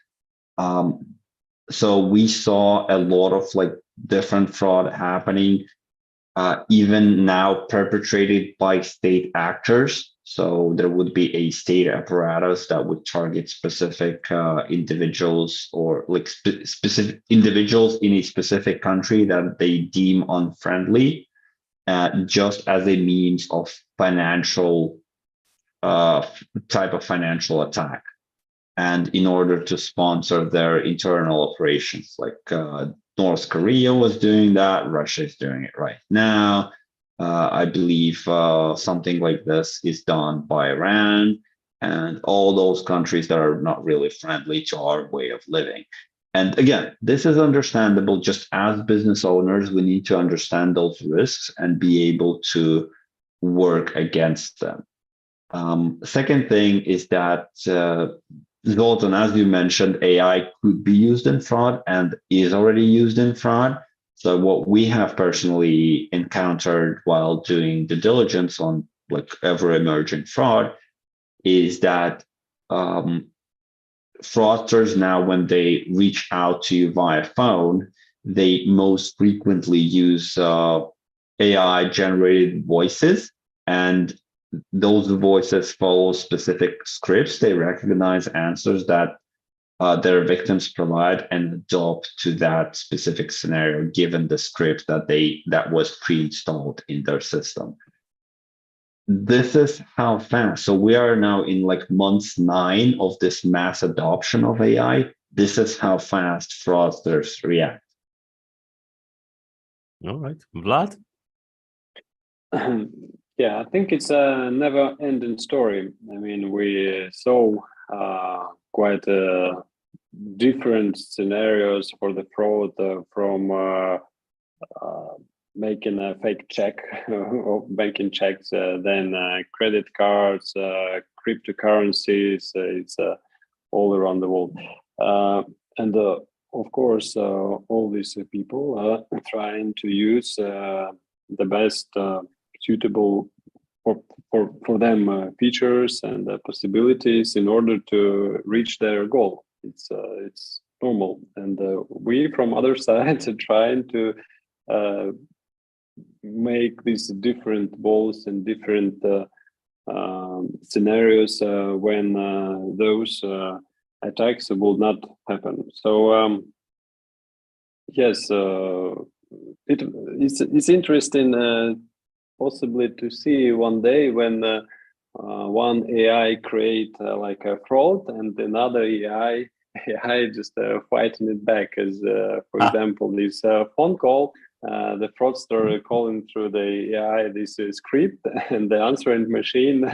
Um, so we saw a lot of like different fraud happening, even now perpetrated by state actors. So there would be a state apparatus that would target specific individuals, or like specific individuals in a specific country that they deem unfriendly, just as a means of financial type of financial attack, and in order to sponsor their internal operations. Like North Korea was doing that, Russia is doing it right now. I believe something like this is done by Iran and all those countries that are not really friendly to our way of living. And again, this is understandable. Just as business owners, we need to understand those risks and be able to work against them. Second thing is that Zoltan, as you mentioned, AI could be used in fraud and is already used in fraud. So what we have personally encountered while doing due diligence on like ever emerging fraud is that fraudsters now, when they reach out to you via phone, they most frequently use AI generated voices, and those voices follow specific scripts. They recognize answers that their victims provide and adopt to that specific scenario, given the script that was pre-installed in their system. This is how fast. So we are now in like month 9 of this mass adoption of AI. This is how fast fraudsters react. All right. Vlad? Yeah, I think it's a never-ending story. I mean, we saw quite different scenarios for the fraud, from making a fake check or banking checks, then credit cards, cryptocurrencies. It's all around the world, and of course, all these people are trying to use the best suitable for them features and possibilities in order to reach their goal. It's normal, and we from other side are trying to make these different balls and different scenarios when those attacks will not happen. So yes, it's interesting possibly to see one day when one AI create like a fraud and another AI just fighting it back. As for example, this phone call, the fraudster calling through the AI this script, and the answering machine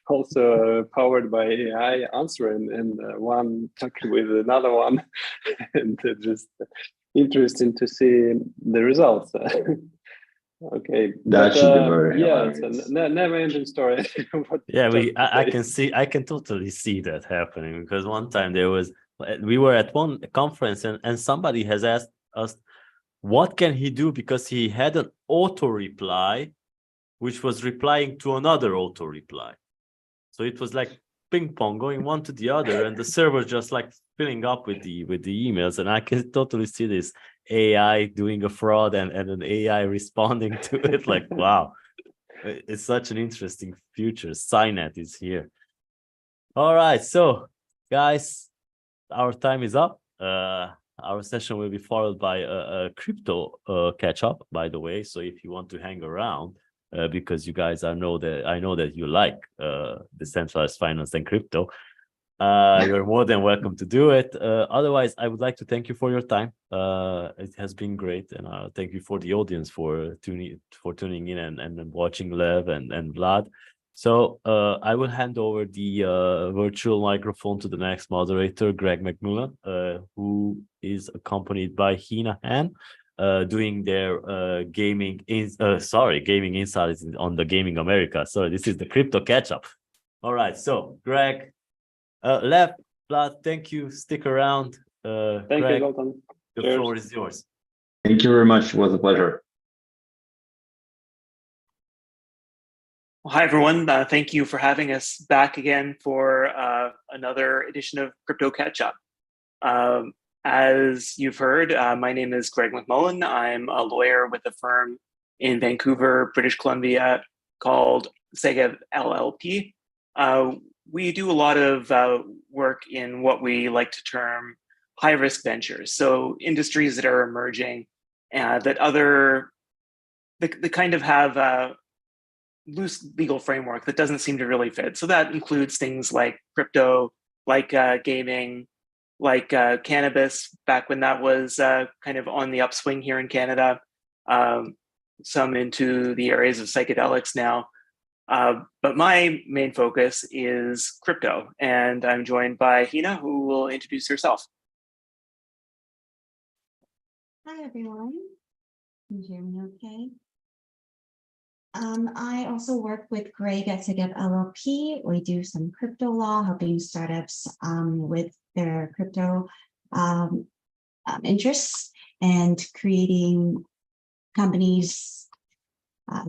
also powered by AI answering, and one talking with another one, and just interesting to see the results. Okay, that should be very yeah, it's a never-ending story. Yeah, I can totally see that happening, because one time we were at one conference, and somebody has asked us what can he do, because he had an auto reply which was replying to another auto reply. So it was like ping pong going one to the other, and the server just like filling up with the emails. And I can totally see this AI doing a fraud and an AI responding to it. Like, wow, it's such an interesting future. Signet is here. All right, so guys, our time is up. Our session will be followed by a crypto catch up, by the way. So if you want to hang around, because you guys I know that you like decentralized finance and crypto, You're more than welcome to do it. Otherwise, I would like to thank you for your time. It has been great, and thank you for the audience for tuning in and watching Lev and Vlad. So I will hand over the virtual microphone to the next moderator, Greg McMillan, who is accompanied by Hina Han, doing their gaming insights on the Gaming America. Sorry, this is the crypto catch up. All right, so Greg. Lev, Vlad, thank you. Stick around. Thank Greg, you, Dalton. the Cheers. floor is yours. Thank you very much. It was a pleasure. Well, hi, everyone. Thank you for having us back again for another edition of Crypto Catch Up. As you've heard, my name is Greg McMullen. I'm a lawyer with a firm in Vancouver, British Columbia called Segev LLP. We do a lot of work in what we like to term high-risk ventures. So industries that are emerging that kind of have loose legal framework that doesn't seem to really fit. So that includes things like crypto, like gaming, like cannabis, back when that was kind of on the upswing here in Canada, some into the areas of psychedelics now. But my main focus is crypto, and I'm joined by Hina, who will introduce herself. Hi, everyone. Can you hear me okay? I also work with Greg at Segev LLP. We do some crypto law, helping startups with their crypto interests and creating companies,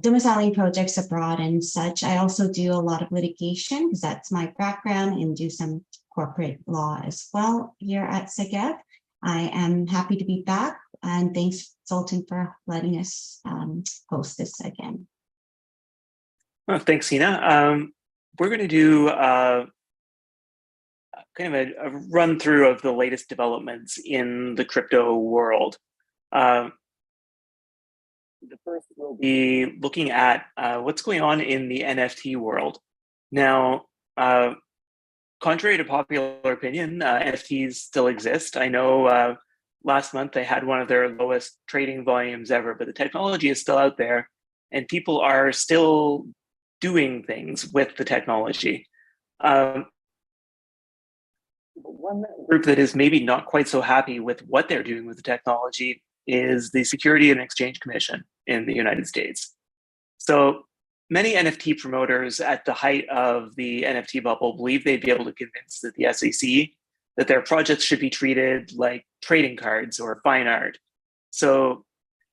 domiciling projects abroad and such. I also do a lot of litigation because that's my background, and do some corporate law as well here at Segev. I am happy to be back, and thanks, Sultan, for letting us host this again. Well, thanks, Hina. We're going to do kind of a run through of the latest developments in the crypto world. The first will be looking at what's going on in the NFT world. Now, contrary to popular opinion, NFTs still exist. I know last month they had one of their lowest trading volumes ever, but the technology is still out there, and people are still doing things with the technology. One group that is maybe not quite so happy with what they're doing with the technology is the Security and Exchange Commission in the United States. So many NFT promoters at the height of the NFT bubble believed they'd be able to convince the SEC that their projects should be treated like trading cards or fine art. So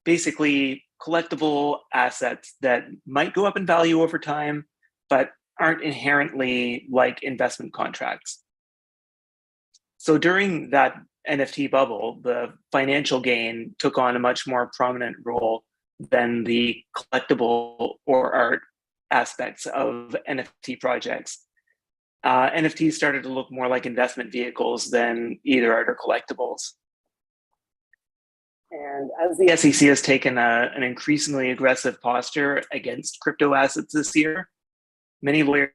basically, collectible assets that might go up in value over time, but aren't inherently like investment contracts. So during that NFT bubble, the financial gain took on a much more prominent role than the collectible or art aspects of NFT projects. NFTs started to look more like investment vehicles than either art or collectibles. And as the SEC has taken an increasingly aggressive posture against crypto assets this year, many lawyers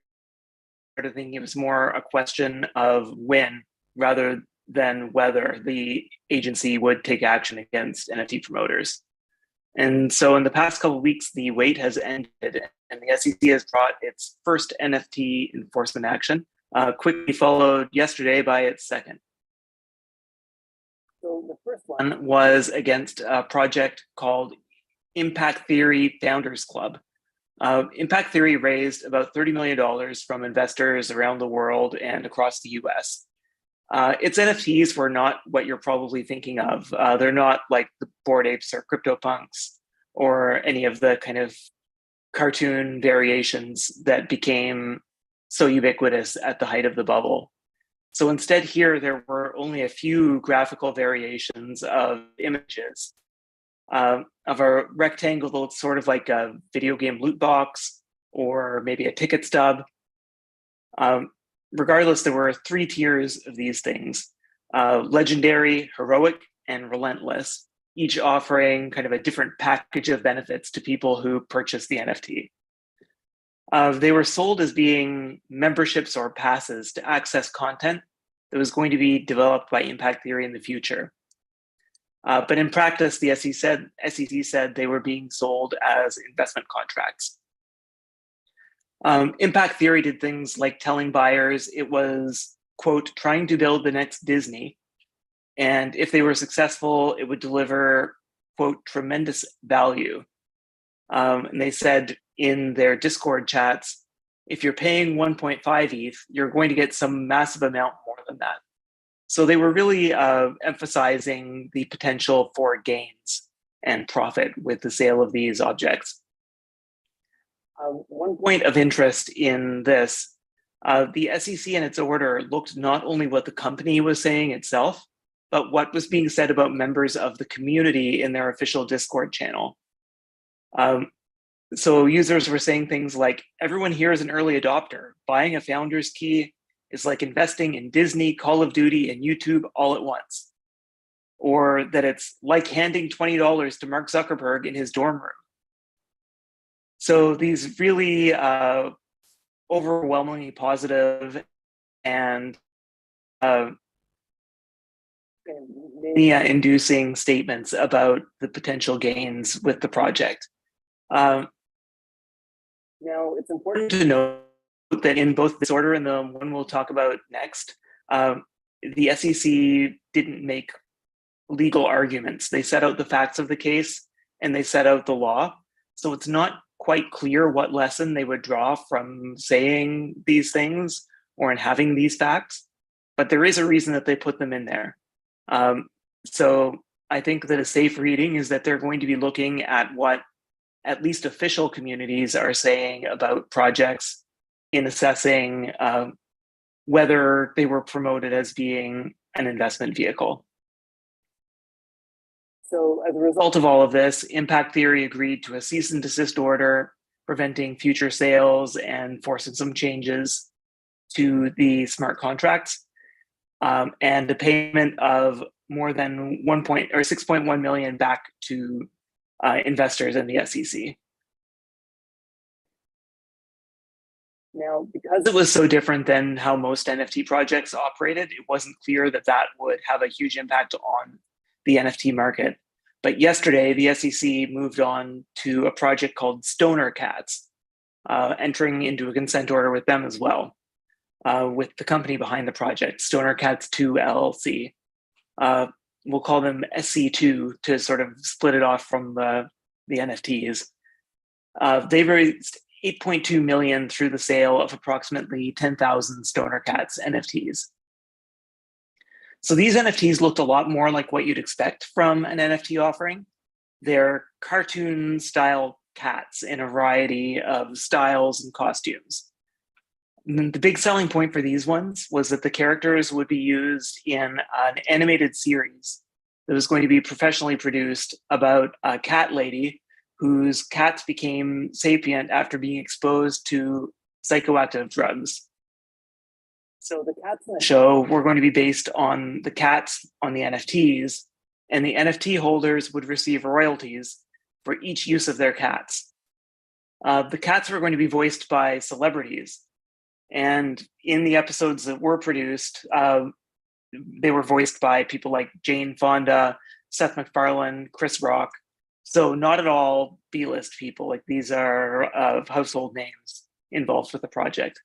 started thinking it was more a question of when rather than whether the agency would take action against NFT promoters. And so in the past couple of weeks, the wait has ended, and the SEC has brought its first NFT enforcement action, quickly followed yesterday by its second. So the first one was against a project called Impact Theory Founders Club. Impact Theory raised about $30 million from investors around the world and across the US. Its NFTs were not what you're probably thinking of. They're not like the Bored Apes or CryptoPunks or any of the kind of cartoon variations that became so ubiquitous at the height of the bubble. So instead here, there were only a few graphical variations of images of a rectangle that looks sort of like a video game loot box or maybe a ticket stub. Regardless, there were three tiers of these things: legendary, heroic, and relentless, each offering kind of a different package of benefits to people who purchase the NFT. They were sold as being memberships or passes to access content that was going to be developed by impact theory in the future. But in practice, the SEC said they were being sold as investment contracts. Impact theory did things like telling buyers it was, quote, trying to build the next Disney. And if they were successful, it would deliver, quote, tremendous value. And they said in their Discord chats, if you're paying 1.5 ETH, you're going to get some massive amount more than that. So they were really emphasizing the potential for gains and profit with the sale of these objects. One point of interest in this, the SEC in its order looked not only what the company was saying itself, but what was being said about members of the community in their official Discord channel. So users were saying things like, everyone here is an early adopter. Buying a founder's key is like investing in Disney, Call of Duty, and YouTube all at once. Or that it's like handing $20 to Mark Zuckerberg in his dorm room. So these really overwhelmingly positive and mania-inducing statements about the potential gains with the project. Now, it's important to note that in both this order and the one we'll talk about next, the SEC didn't make legal arguments. They set out the facts of the case and they set out the law. So it's not quite clear what lesson they would draw from saying these things or in having these facts, but there is a reason that they put them in there. So I think that a safe reading is that they're going to be looking at what at least official communities are saying about projects in assessing whether they were promoted as being an investment vehicle. So as a result of all of this, Impact Theory agreed to a cease and desist order preventing future sales and forcing some changes to the smart contracts, and a payment of more than 6.1 million back to investors in the SEC. Now, because it was so different than how most NFT projects operated, it wasn't clear that that would have a huge impact on the NFT market. But yesterday, the SEC moved on to a project called Stoner Cats, entering into a consent order with them as well, with the company behind the project, Stoner Cats 2 LLC. We'll call them SC2 to sort of split it off from the NFTs. They raised 8.2 million through the sale of approximately 10,000 Stoner Cats NFTs. So these NFTs looked a lot more like what you'd expect from an NFT offering. They're cartoon style cats in a variety of styles and costumes. And the big selling point for these ones was that the characters would be used in an animated series that was going to be professionally produced about a cat lady whose cats became sapient after being exposed to psychoactive drugs. So the cats in the show were going to be based on the cats on the NFTs, and the NFT holders would receive royalties for each use of their cats. The cats were going to be voiced by celebrities, and in the episodes that were produced, they were voiced by people like Jane Fonda, Seth MacFarlane, Chris Rock. So not at all B-list people. Like, these are household names involved with the project.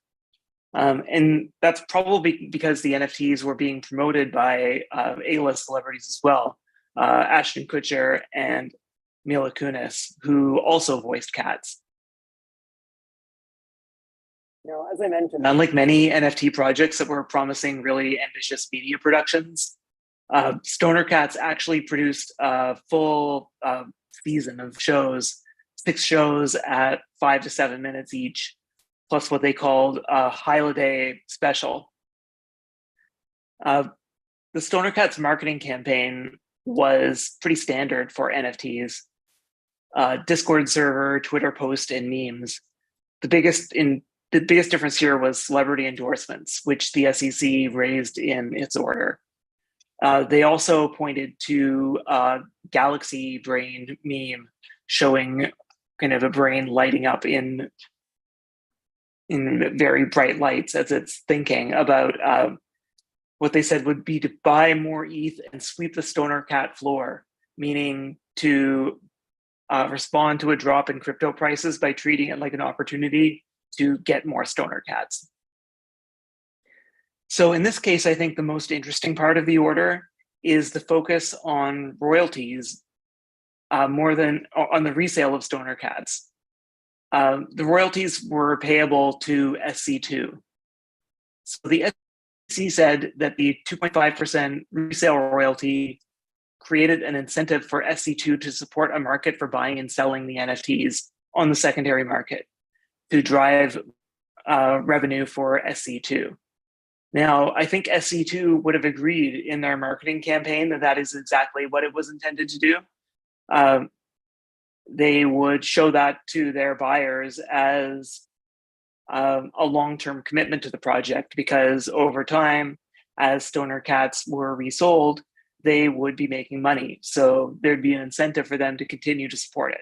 And that's probably because the NFTs were being promoted by A-list celebrities as well. Ashton Kutcher and Mila Kunis, who also voiced cats. Now, as I mentioned, unlike many NFT projects that were promising really ambitious media productions, Stoner Cats actually produced a full season of shows, 6 shows at 5 to 7 minutes each, plus what they called a holiday special. The Stoner Cats marketing campaign was pretty standard for NFTs. Discord server, Twitter post, and memes. The biggest difference here was celebrity endorsements, which the SEC raised in its order. They also pointed to a galaxy brain meme showing kind of a brain lighting up in in very bright lights as it's thinking about what they said would be to buy more ETH and sweep the stoner cat floor, meaning to respond to a drop in crypto prices by treating it like an opportunity to get more stoner cats. So in this case, I think the most interesting part of the order is the focus on royalties more than on the resale of stoner cats. The royalties were payable to SC2. So the SEC said that the 2.5% resale royalty created an incentive for SC2 to support a market for buying and selling the NFTs on the secondary market to drive revenue for SC2. Now, I think SC2 would have agreed in their marketing campaign that that is exactly what it was intended to do. They would show that to their buyers as a long-term commitment to the project, because over time, as stoner cats were resold, they would be making money. So there'd be an incentive for them to continue to support it.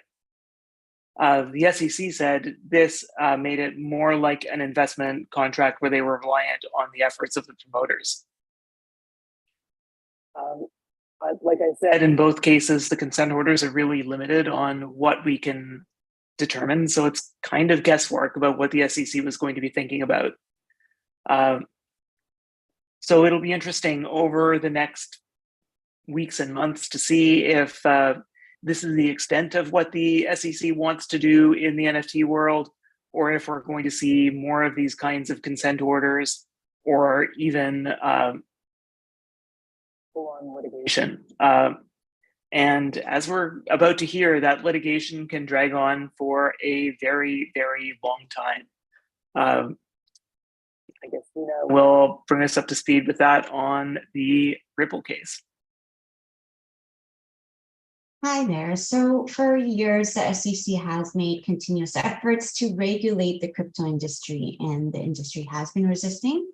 The SEC said this made it more like an investment contract where they were reliant on the efforts of the promoters. Like I said, in both cases, the consent orders are really limited on what we can determine. So it's kind of guesswork about what the SEC was going to be thinking about. So it'll be interesting over the next weeks and months to see if this is the extent of what the SEC wants to do in the NFT world, or if we're going to see more of these kinds of consent orders, or even full-on litigation. And as we're about to hear, that litigation can drag on for a very, very long time. I guess Nina will bring us up to speed with that on the Ripple case. Hi there. So for years, the SEC has made continuous efforts to regulate the crypto industry, and the industry has been resisting.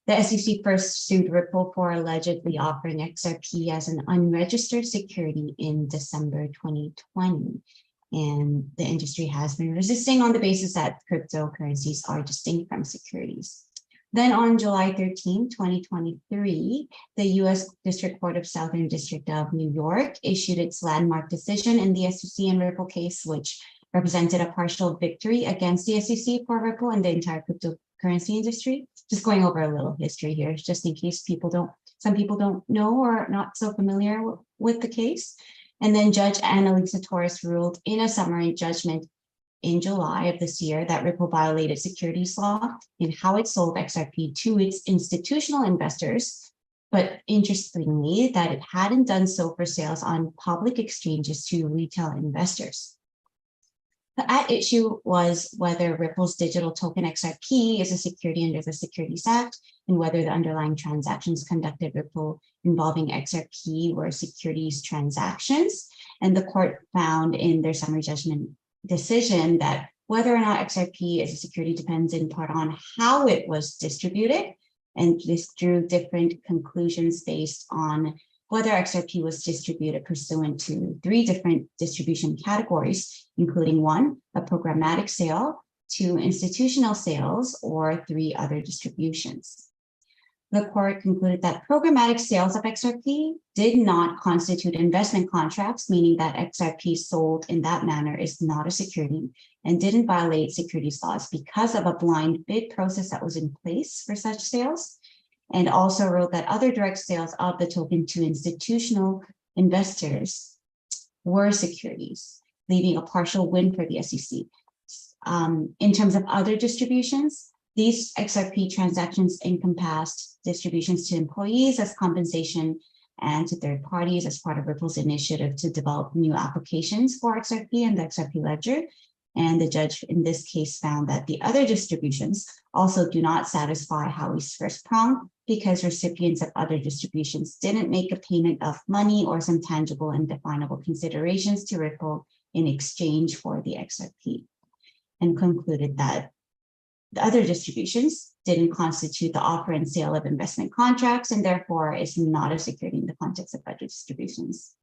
The SEC first sued Ripple for allegedly offering XRP as an unregistered security in December 2020. And the industry has been resisting on the basis that cryptocurrencies are distinct from securities. Then on July 13, 2023, the U.S. District Court of Southern District of New York issued its landmark decision in the SEC and Ripple case, which represented a partial victory against the SEC for Ripple and the entire cryptocurrency industry. Just going over a little history here, just in case some people don't know or are not so familiar with the case. And then Judge Annalisa Torres ruled in a summary judgment in July of this year that Ripple violated securities law in how it sold XRP to its institutional investors, but interestingly, that it hadn't done so for sales on public exchanges to retail investors. The at issue was whether Ripple's digital token XRP is a security under the Securities Act, and whether the underlying transactions conducted Ripple involving XRP were securities transactions. And the court found in their summary judgment decision that whether or not XRP is a security depends in part on how it was distributed, and this drew different conclusions based on whether XRP was distributed pursuant to 3 different distribution categories, including 1, a programmatic sale, 2, institutional sales, or 3 other distributions. The court concluded that programmatic sales of XRP did not constitute investment contracts, meaning that XRP sold in that manner is not a security and didn't violate securities laws because of a blind bid process that was in place for such sales, and also wrote that other direct sales of the token to institutional investors were securities, leaving a partial win for the SEC. In terms of other distributions, these XRP transactions encompassed distributions to employees as compensation and to third parties as part of Ripple's initiative to develop new applications for XRP and the XRP ledger. And the judge in this case found that the other distributions also do not satisfy Howey's first prong because recipients of other distributions didn't make a payment of money or some tangible and definable considerations to Ripple in exchange for the XRP, and concluded that the other distributions didn't constitute the offer and sale of investment contracts and therefore is not a security in the context of other distributions.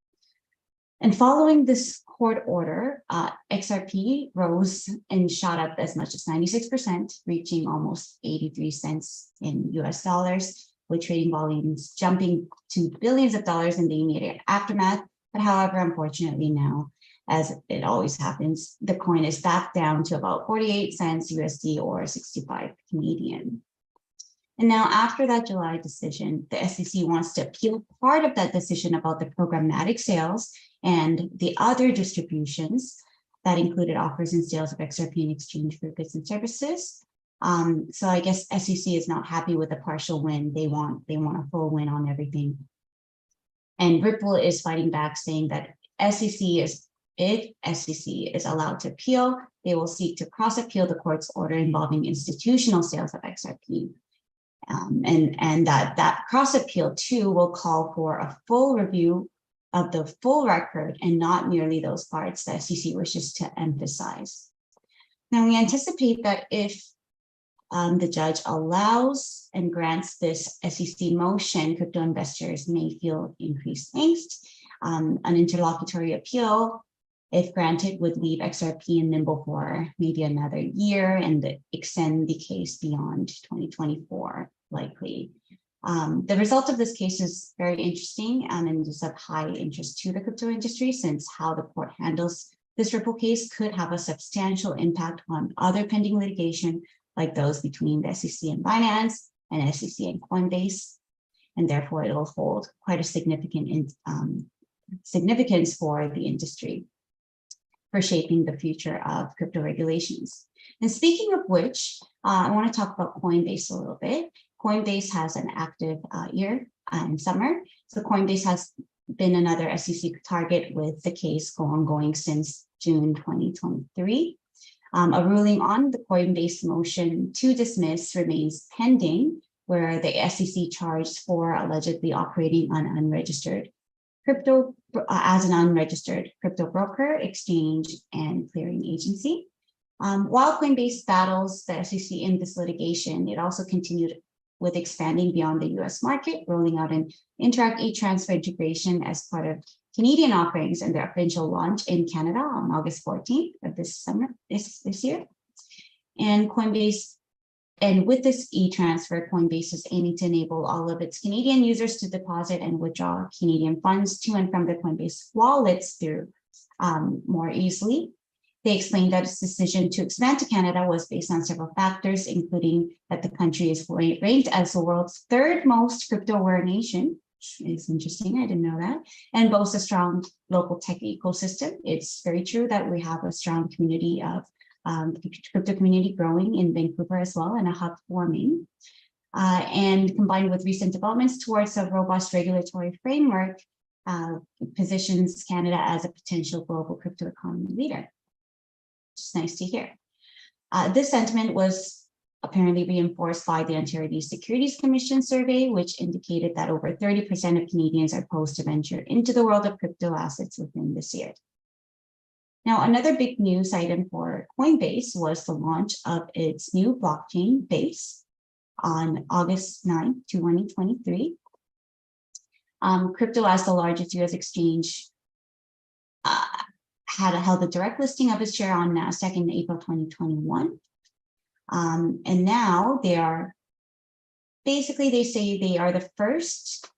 And following this court order, XRP rose and shot up as much as 96%, reaching almost 83 cents in US dollars, with trading volumes jumping to billions of dollars in the immediate aftermath. But however, unfortunately now, as it always happens, the coin is back down to about 48 cents USD or 65 Canadian. And now after that July decision, the SEC wants to appeal part of that decision about the programmatic sales and the other distributions that included offers and sales of XRP in exchange for goods and services. So I guess SEC is not happy with a partial win. They want a full win on everything. And Ripple is fighting back, saying that if SEC is allowed to appeal, they will seek to cross-appeal the court's order involving institutional sales of XRP. And that cross-appeal too will call for a full review of the full record and not merely those parts that SEC wishes to emphasize. Now we anticipate that if the judge allows and grants this SEC motion, crypto investors may feel increased angst. An interlocutory appeal, if granted, would leave XRP in limbo for maybe another year and extend the case beyond 2024, likely. The result of this case is very interesting and is of high interest to the crypto industry, since how the court handles this Ripple case could have a substantial impact on other pending litigation, like those between the SEC and Binance and SEC and Coinbase, and therefore it will hold quite a significant significance for the industry for shaping the future of crypto regulations. And speaking of which, I want to talk about Coinbase a little bit. Coinbase has an active year in summer. So Coinbase has been another SEC target with the case ongoing since June 2023. A ruling on the Coinbase motion to dismiss remains pending, where the SEC charged for allegedly operating on unregistered crypto as an unregistered crypto broker, exchange, and clearing agency. While Coinbase battles the SEC in this litigation, it also continued with expanding beyond the US market, rolling out an Interact e-transfer integration as part of Canadian offerings and their official launch in Canada on August 14th of this year. And Coinbase, and with this e-transfer, Coinbase is aiming to enable all of its Canadian users to deposit and withdraw Canadian funds to and from their Coinbase wallets through more easily. They explained that its decision to expand to Canada was based on several factors, including that the country is ranked as the world's third most crypto-aware nation. It's interesting, I didn't know that, and boasts a strong local tech ecosystem. It's very true that we have a strong community of crypto community growing in Vancouver as well, and a hub forming. And combined with recent developments towards a robust regulatory framework, positions Canada as a potential global crypto economy leader. It's nice to hear. This sentiment was apparently reinforced by the Ontario Securities Commission survey, which indicated that over 30% of Canadians are poised to venture into the world of crypto assets within this year. Now, another big news item for Coinbase was the launch of its new blockchain Base on August 9, 2023. Crypto, as the largest US exchange, held a direct listing of its share on NASDAQ in April 2021. And now they are, basically they say they are the first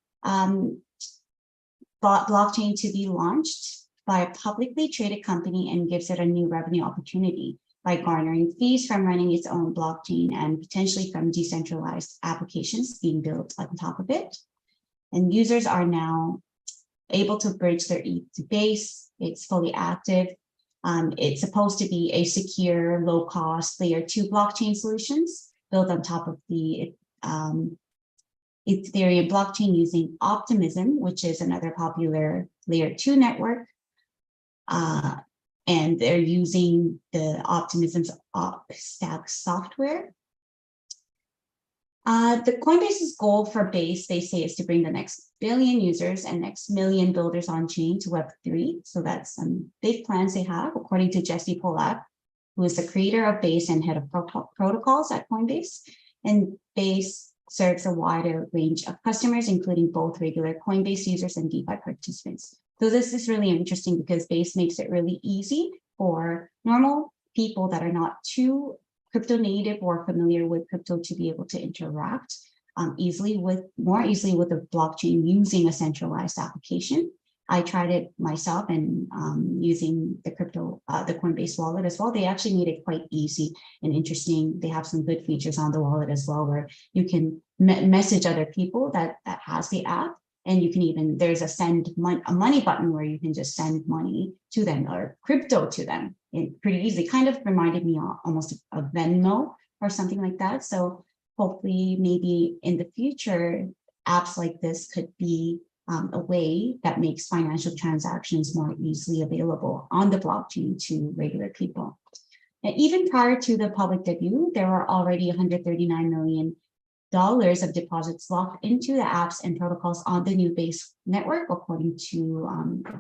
blockchain to be launched by a publicly traded company, and gives it a new revenue opportunity by garnering fees from running its own blockchain and potentially from decentralized applications being built on top of it. And users are now able to bridge their ETH to Base. It's fully active. It's supposed to be a secure, low-cost layer 2 blockchain solutions built on top of the Ethereum blockchain using Optimism, which is another popular layer 2 network. And they're using the Optimism's Stack software. The Coinbase's goal for Base, they say, is to bring the next billion users and next million builders on chain to Web3. So that's some big plans they have, according to Jesse Polak, who is the creator of Base and head of protocols at Coinbase. And Base serves a wider range of customers, including both regular Coinbase users and DeFi participants. So this is really interesting because Base makes it really easy for normal people that are not too crypto native or familiar with crypto to be able to interact more easily with the blockchain using a centralized application. I tried it myself and using the Coinbase wallet as well. They actually made it quite easy and interesting. They have some good features on the wallet as well, where you can message other people that has the app, and you can even, there's a money button where you can just send money to them or crypto to them pretty easily. Kind of reminded me almost of Venmo or something like that. So hopefully maybe in the future, apps like this could be a way that makes financial transactions more easily available on the blockchain to regular people. And even prior to the public debut, there were already $139 million of deposits locked into the apps and protocols on the new Base network, according to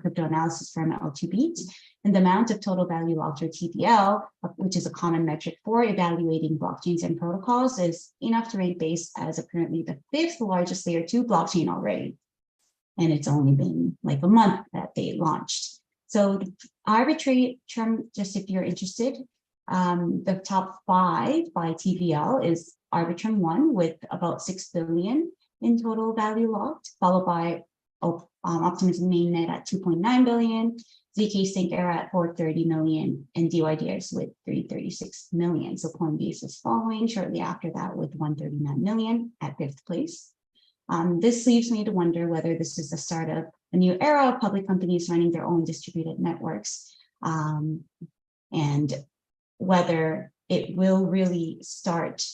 crypto analysis firm L2Beat. And the amount of total value locked, or TVL, which is a common metric for evaluating blockchains and protocols, is enough to rank Base as currently the 5th largest layer 2 blockchain already. And it's only been like a month that they launched. So the Arbitrum, just if you're interested, the top 5 by TVL is Arbitrum 1 with about 6 billion in total value locked, followed by Optimism Mainnet at 2.9 billion, ZK Sync Era at 430 million, and DYDX with 336 million. So Coinbase is following shortly after that with 139 million at 5th place. This leaves me to wonder whether this is the start of a new era of public companies running their own distributed networks, and whether it will really start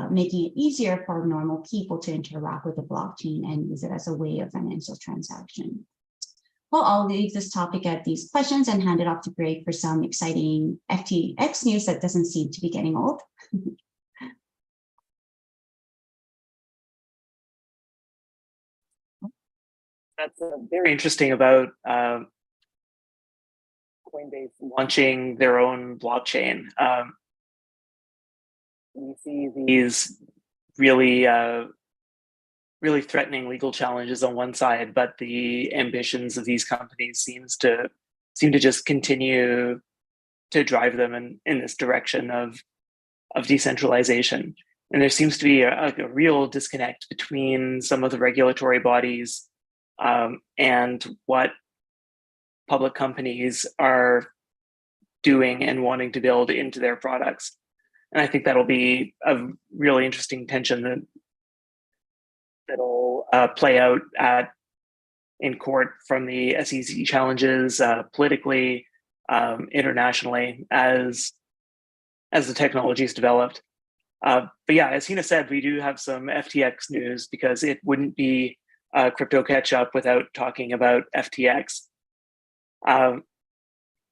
making it easier for normal people to interact with the blockchain and use it as a way of financial transaction. Well, I'll leave this topic at these questions and hand it off to Greg for some exciting FTX news that doesn't seem to be getting old. That's very interesting about Coinbase launching their own blockchain. We see these really threatening legal challenges on one side, but the ambitions of these companies seem to just continue to drive them in this direction of decentralization. And there seems to be a real disconnect between some of the regulatory bodies and what public companies are doing and wanting to build into their products. And I think that'll be a really interesting tension that'll play out in court from the SEC challenges politically, internationally, as the technology is developed. But yeah, as Hina said, we do have some FTX news because it wouldn't be crypto catch up without talking about FTX.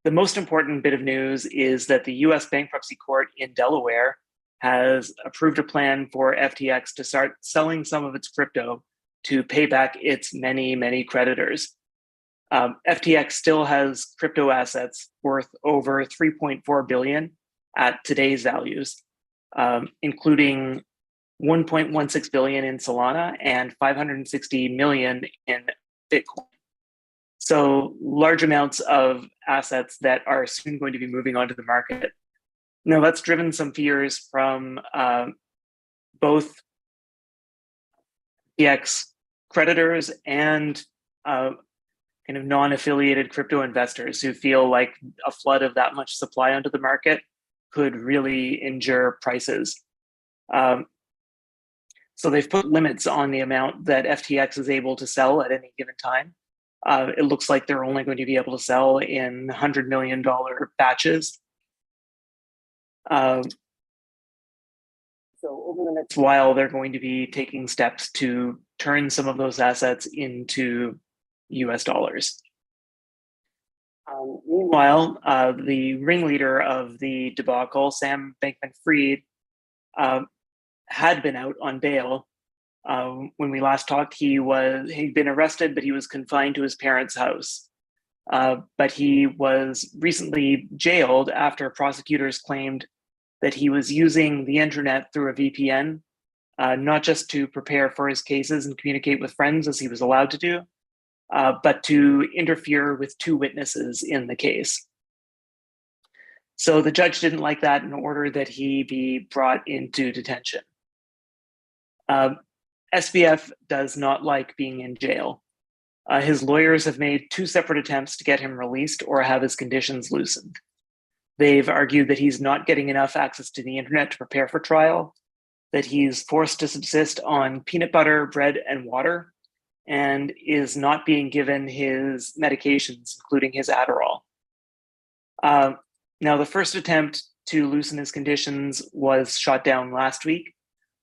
The most important bit of news is that the US bankruptcy court in Delaware has approved a plan for FTX to start selling some of its crypto to pay back its many, many creditors. FTX still has crypto assets worth over 3.4 billion at today's values, including 1.16 billion in Solana and 560 million in Bitcoin. So large amounts of assets that are soon going to be moving onto the market. Now that's driven some fears from both FTX creditors and kind of non-affiliated crypto investors who feel like a flood of that much supply onto the market could really injure prices. So they've put limits on the amount that FTX is able to sell at any given time. It looks like they're only going to be able to sell in $100 million batches. So over the next while, they're going to be taking steps to turn some of those assets into US dollars. Meanwhile, the ringleader of the debacle, Sam Bankman-Fried, had been out on bail. When we last talked, he'd been arrested, but he was confined to his parents' house. But he was recently jailed after prosecutors claimed that he was using the internet through a VPN, not just to prepare for his cases and communicate with friends as he was allowed to do, but to interfere with two witnesses in the case. So the judge didn't like that and ordered that he be brought into detention. SBF does not like being in jail. His lawyers have made two separate attempts to get him released or have his conditions loosened. They've argued that he's not getting enough access to the internet to prepare for trial, that he's forced to subsist on peanut butter, bread, and water, and is not being given his medications, including his Adderall. Now, the first attempt to loosen his conditions was shot down last week.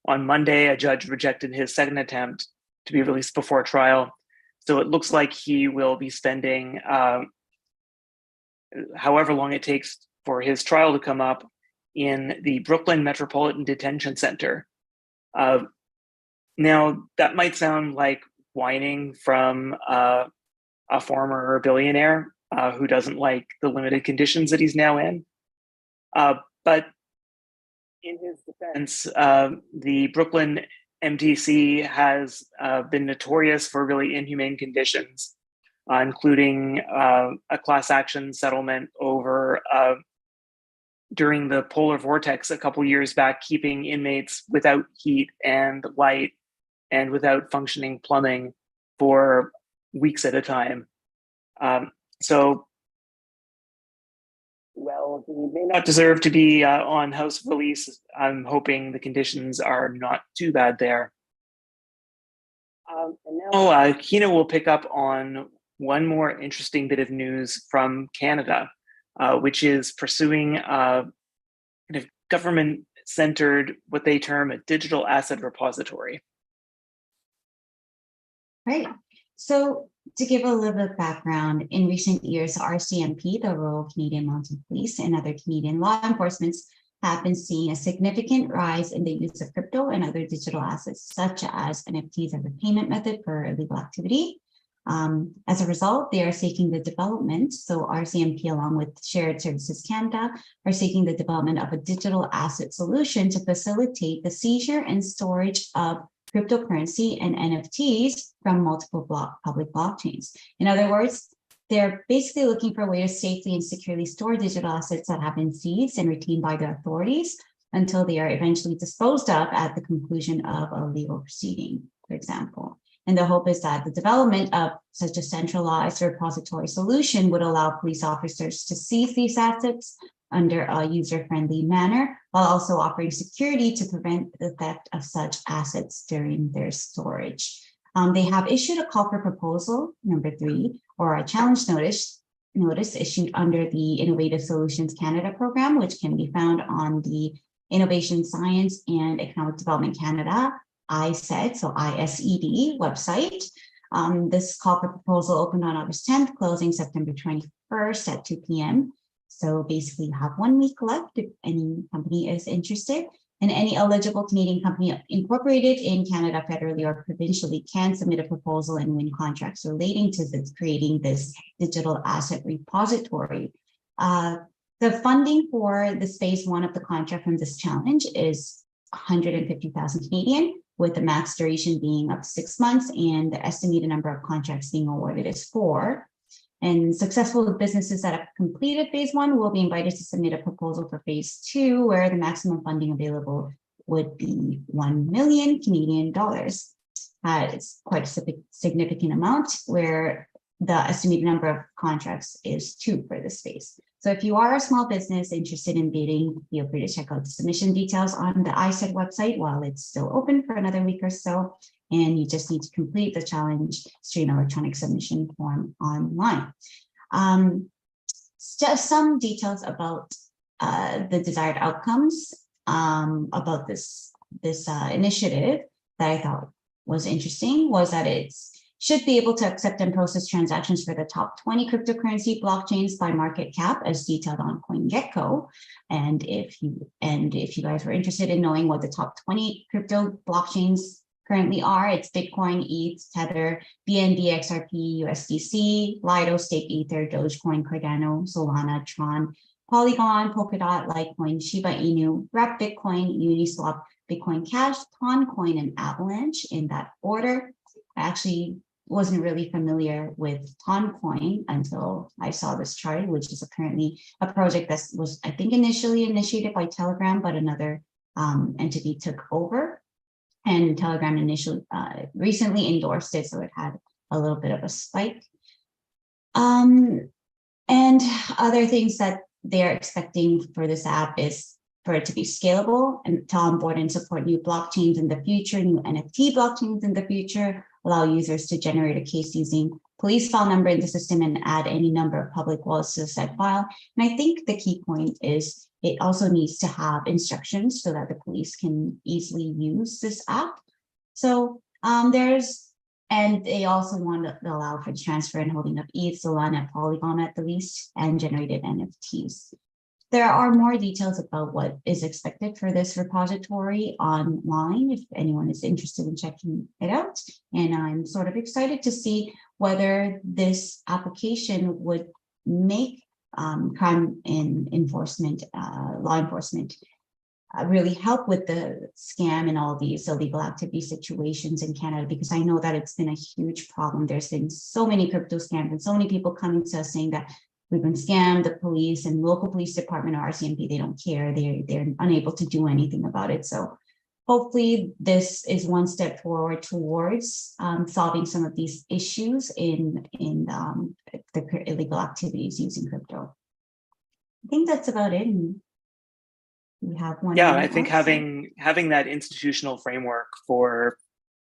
On Monday, a judge rejected his second attempt to be released before trial. So it looks like he will be spending however long it takes for his trial to come up in the Brooklyn Metropolitan Detention Center. Now, that might sound like whining from a former billionaire who doesn't like the limited conditions that he's now in. But in his defense, the Brooklyn MTC has been notorious for really inhumane conditions, including a class action settlement over during the polar vortex a couple years back, keeping inmates without heat and light and without functioning plumbing for weeks at a time. So, well, he may not deserve to be on house release. I'm hoping the conditions are not too bad there. And now Kina will pick up on one more interesting bit of news from Canada, which is pursuing kind of government-centered, what they term a digital asset repository. Right. So to give a little bit of background, in recent years, RCMP, the Royal Canadian Mounted Police, and other Canadian law enforcements have been seeing a significant rise in the use of crypto and other digital assets, such as NFTs as a payment method for illegal activity. As a result, they are seeking the development. So RCMP, along with Shared Services Canada, are seeking the development of a digital asset solution to facilitate the seizure and storage of cryptocurrency and NFTs from multiple public blockchains. In other words, they're basically looking for a way to safely and securely store digital assets that have been seized and retained by the authorities until they are eventually disposed of at the conclusion of a legal proceeding, for example. And the hope is that the development of such a centralized repository solution would allow police officers to seize these assets under a user-friendly manner, while also offering security to prevent the theft of such assets during their storage. They have issued a call for proposal, number 3, or a challenge notice issued under the Innovative Solutions Canada program, which can be found on the Innovation Science and Economic Development Canada, ISED, so ISED website. This call for proposal opened on August 10th, closing September 21st at 2 p.m. So basically you have 1 week left if any company is interested, and any eligible Canadian company incorporated in Canada federally or provincially can submit a proposal and win contracts relating to creating this digital asset repository. The funding for this phase 1 of the contract from this challenge is 150,000 Canadian, with the max duration being up to 6 months, and the estimated number of contracts being awarded is 4. And successful businesses that have completed phase 1 will be invited to submit a proposal for phase 2, where the maximum funding available would be 1 million Canadian dollars. It's quite a significant amount, where the estimated number of contracts is 2 for this phase. So if you are a small business interested in bidding, feel free to check out the submission details on the ISED website while it's still open for another week or so. And you just need to complete the challenge stream electronic submission form online. Just some details about the desired outcomes about this initiative that I thought was interesting was that it should be able to accept and process transactions for the top 20 cryptocurrency blockchains by market cap, as detailed on CoinGecko. And if you guys were interested in knowing what the top 20 crypto blockchains currently are, it's Bitcoin, ETH, Tether, BNB, XRP, USDC, Lido, Stake Ether, Dogecoin, Cardano, Solana, Tron, Polygon, Polkadot, Litecoin, Shiba Inu, Wrap Bitcoin, Uniswap, Bitcoin Cash, Toncoin, and Avalanche in that order. I actually wasn't really familiar with Toncoin until I saw this chart, which is apparently a project that was, I think, initially initiated by Telegram, but another entity took over. And Telegram initially recently endorsed it, so it had a little bit of a spike. And other things that they're expecting for this app is for it to be scalable and to onboard and support new blockchains in the future, new NFT blockchains in the future, allow users to generate a case using police file number in the system and add any number of public wallets to the said file. And I think the key point is it also needs to have instructions so that the police can easily use this app. So and they also want to allow for transfer and holding of ETH, Solana, Polygon at the least, and generated NFTs. There are more details about what is expected for this repository online if anyone is interested in checking it out. And I'm sort of excited to see whether this application would make crime in enforcement, law enforcement, really help with the scam and all these illegal activity situations in Canada, because I know that it's been a huge problem. There's been so many crypto scams and so many people coming to us saying that we've been scammed. The police and local police department or RCMP, they don't care. They're unable to do anything about it. So hopefully this is one step forward towards solving some of these issues in the illegal activities using crypto. I think that's about it. We have one. Yeah, I think having that institutional framework for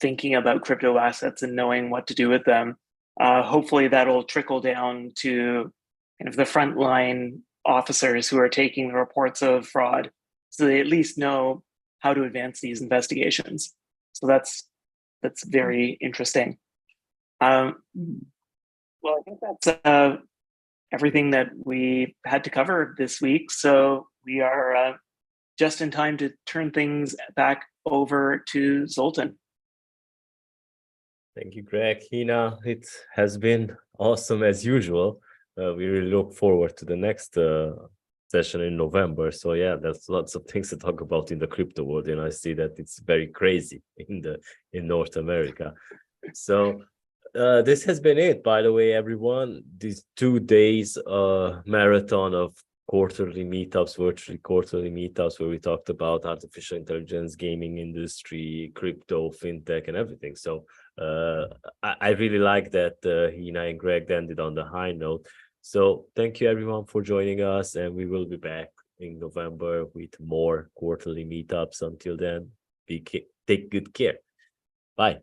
thinking about crypto assets and knowing what to do with them, hopefully that'll trickle down to kind of the frontline officers who are taking the reports of fraud, so they at least know how to advance these investigations. So that's very interesting. Well, I think that's everything that we had to cover this week. So we are just in time to turn things back over to Zoltan. Thank you, Greg. Hina, it has been awesome as usual. We really look forward to the next session in November. So yeah, there's lots of things to talk about in the crypto world, and I see that it's very crazy in North America. So this has been it, by the way, everyone. These 2 days marathon of quarterly meetups, virtually quarterly meetups, where we talked about artificial intelligence, gaming industry, crypto, fintech, and everything. So I really like that Hina and Greg ended on the high note. So thank you everyone for joining us, and we will be back in November with more quarterly meetups. Until then, take good care. Bye.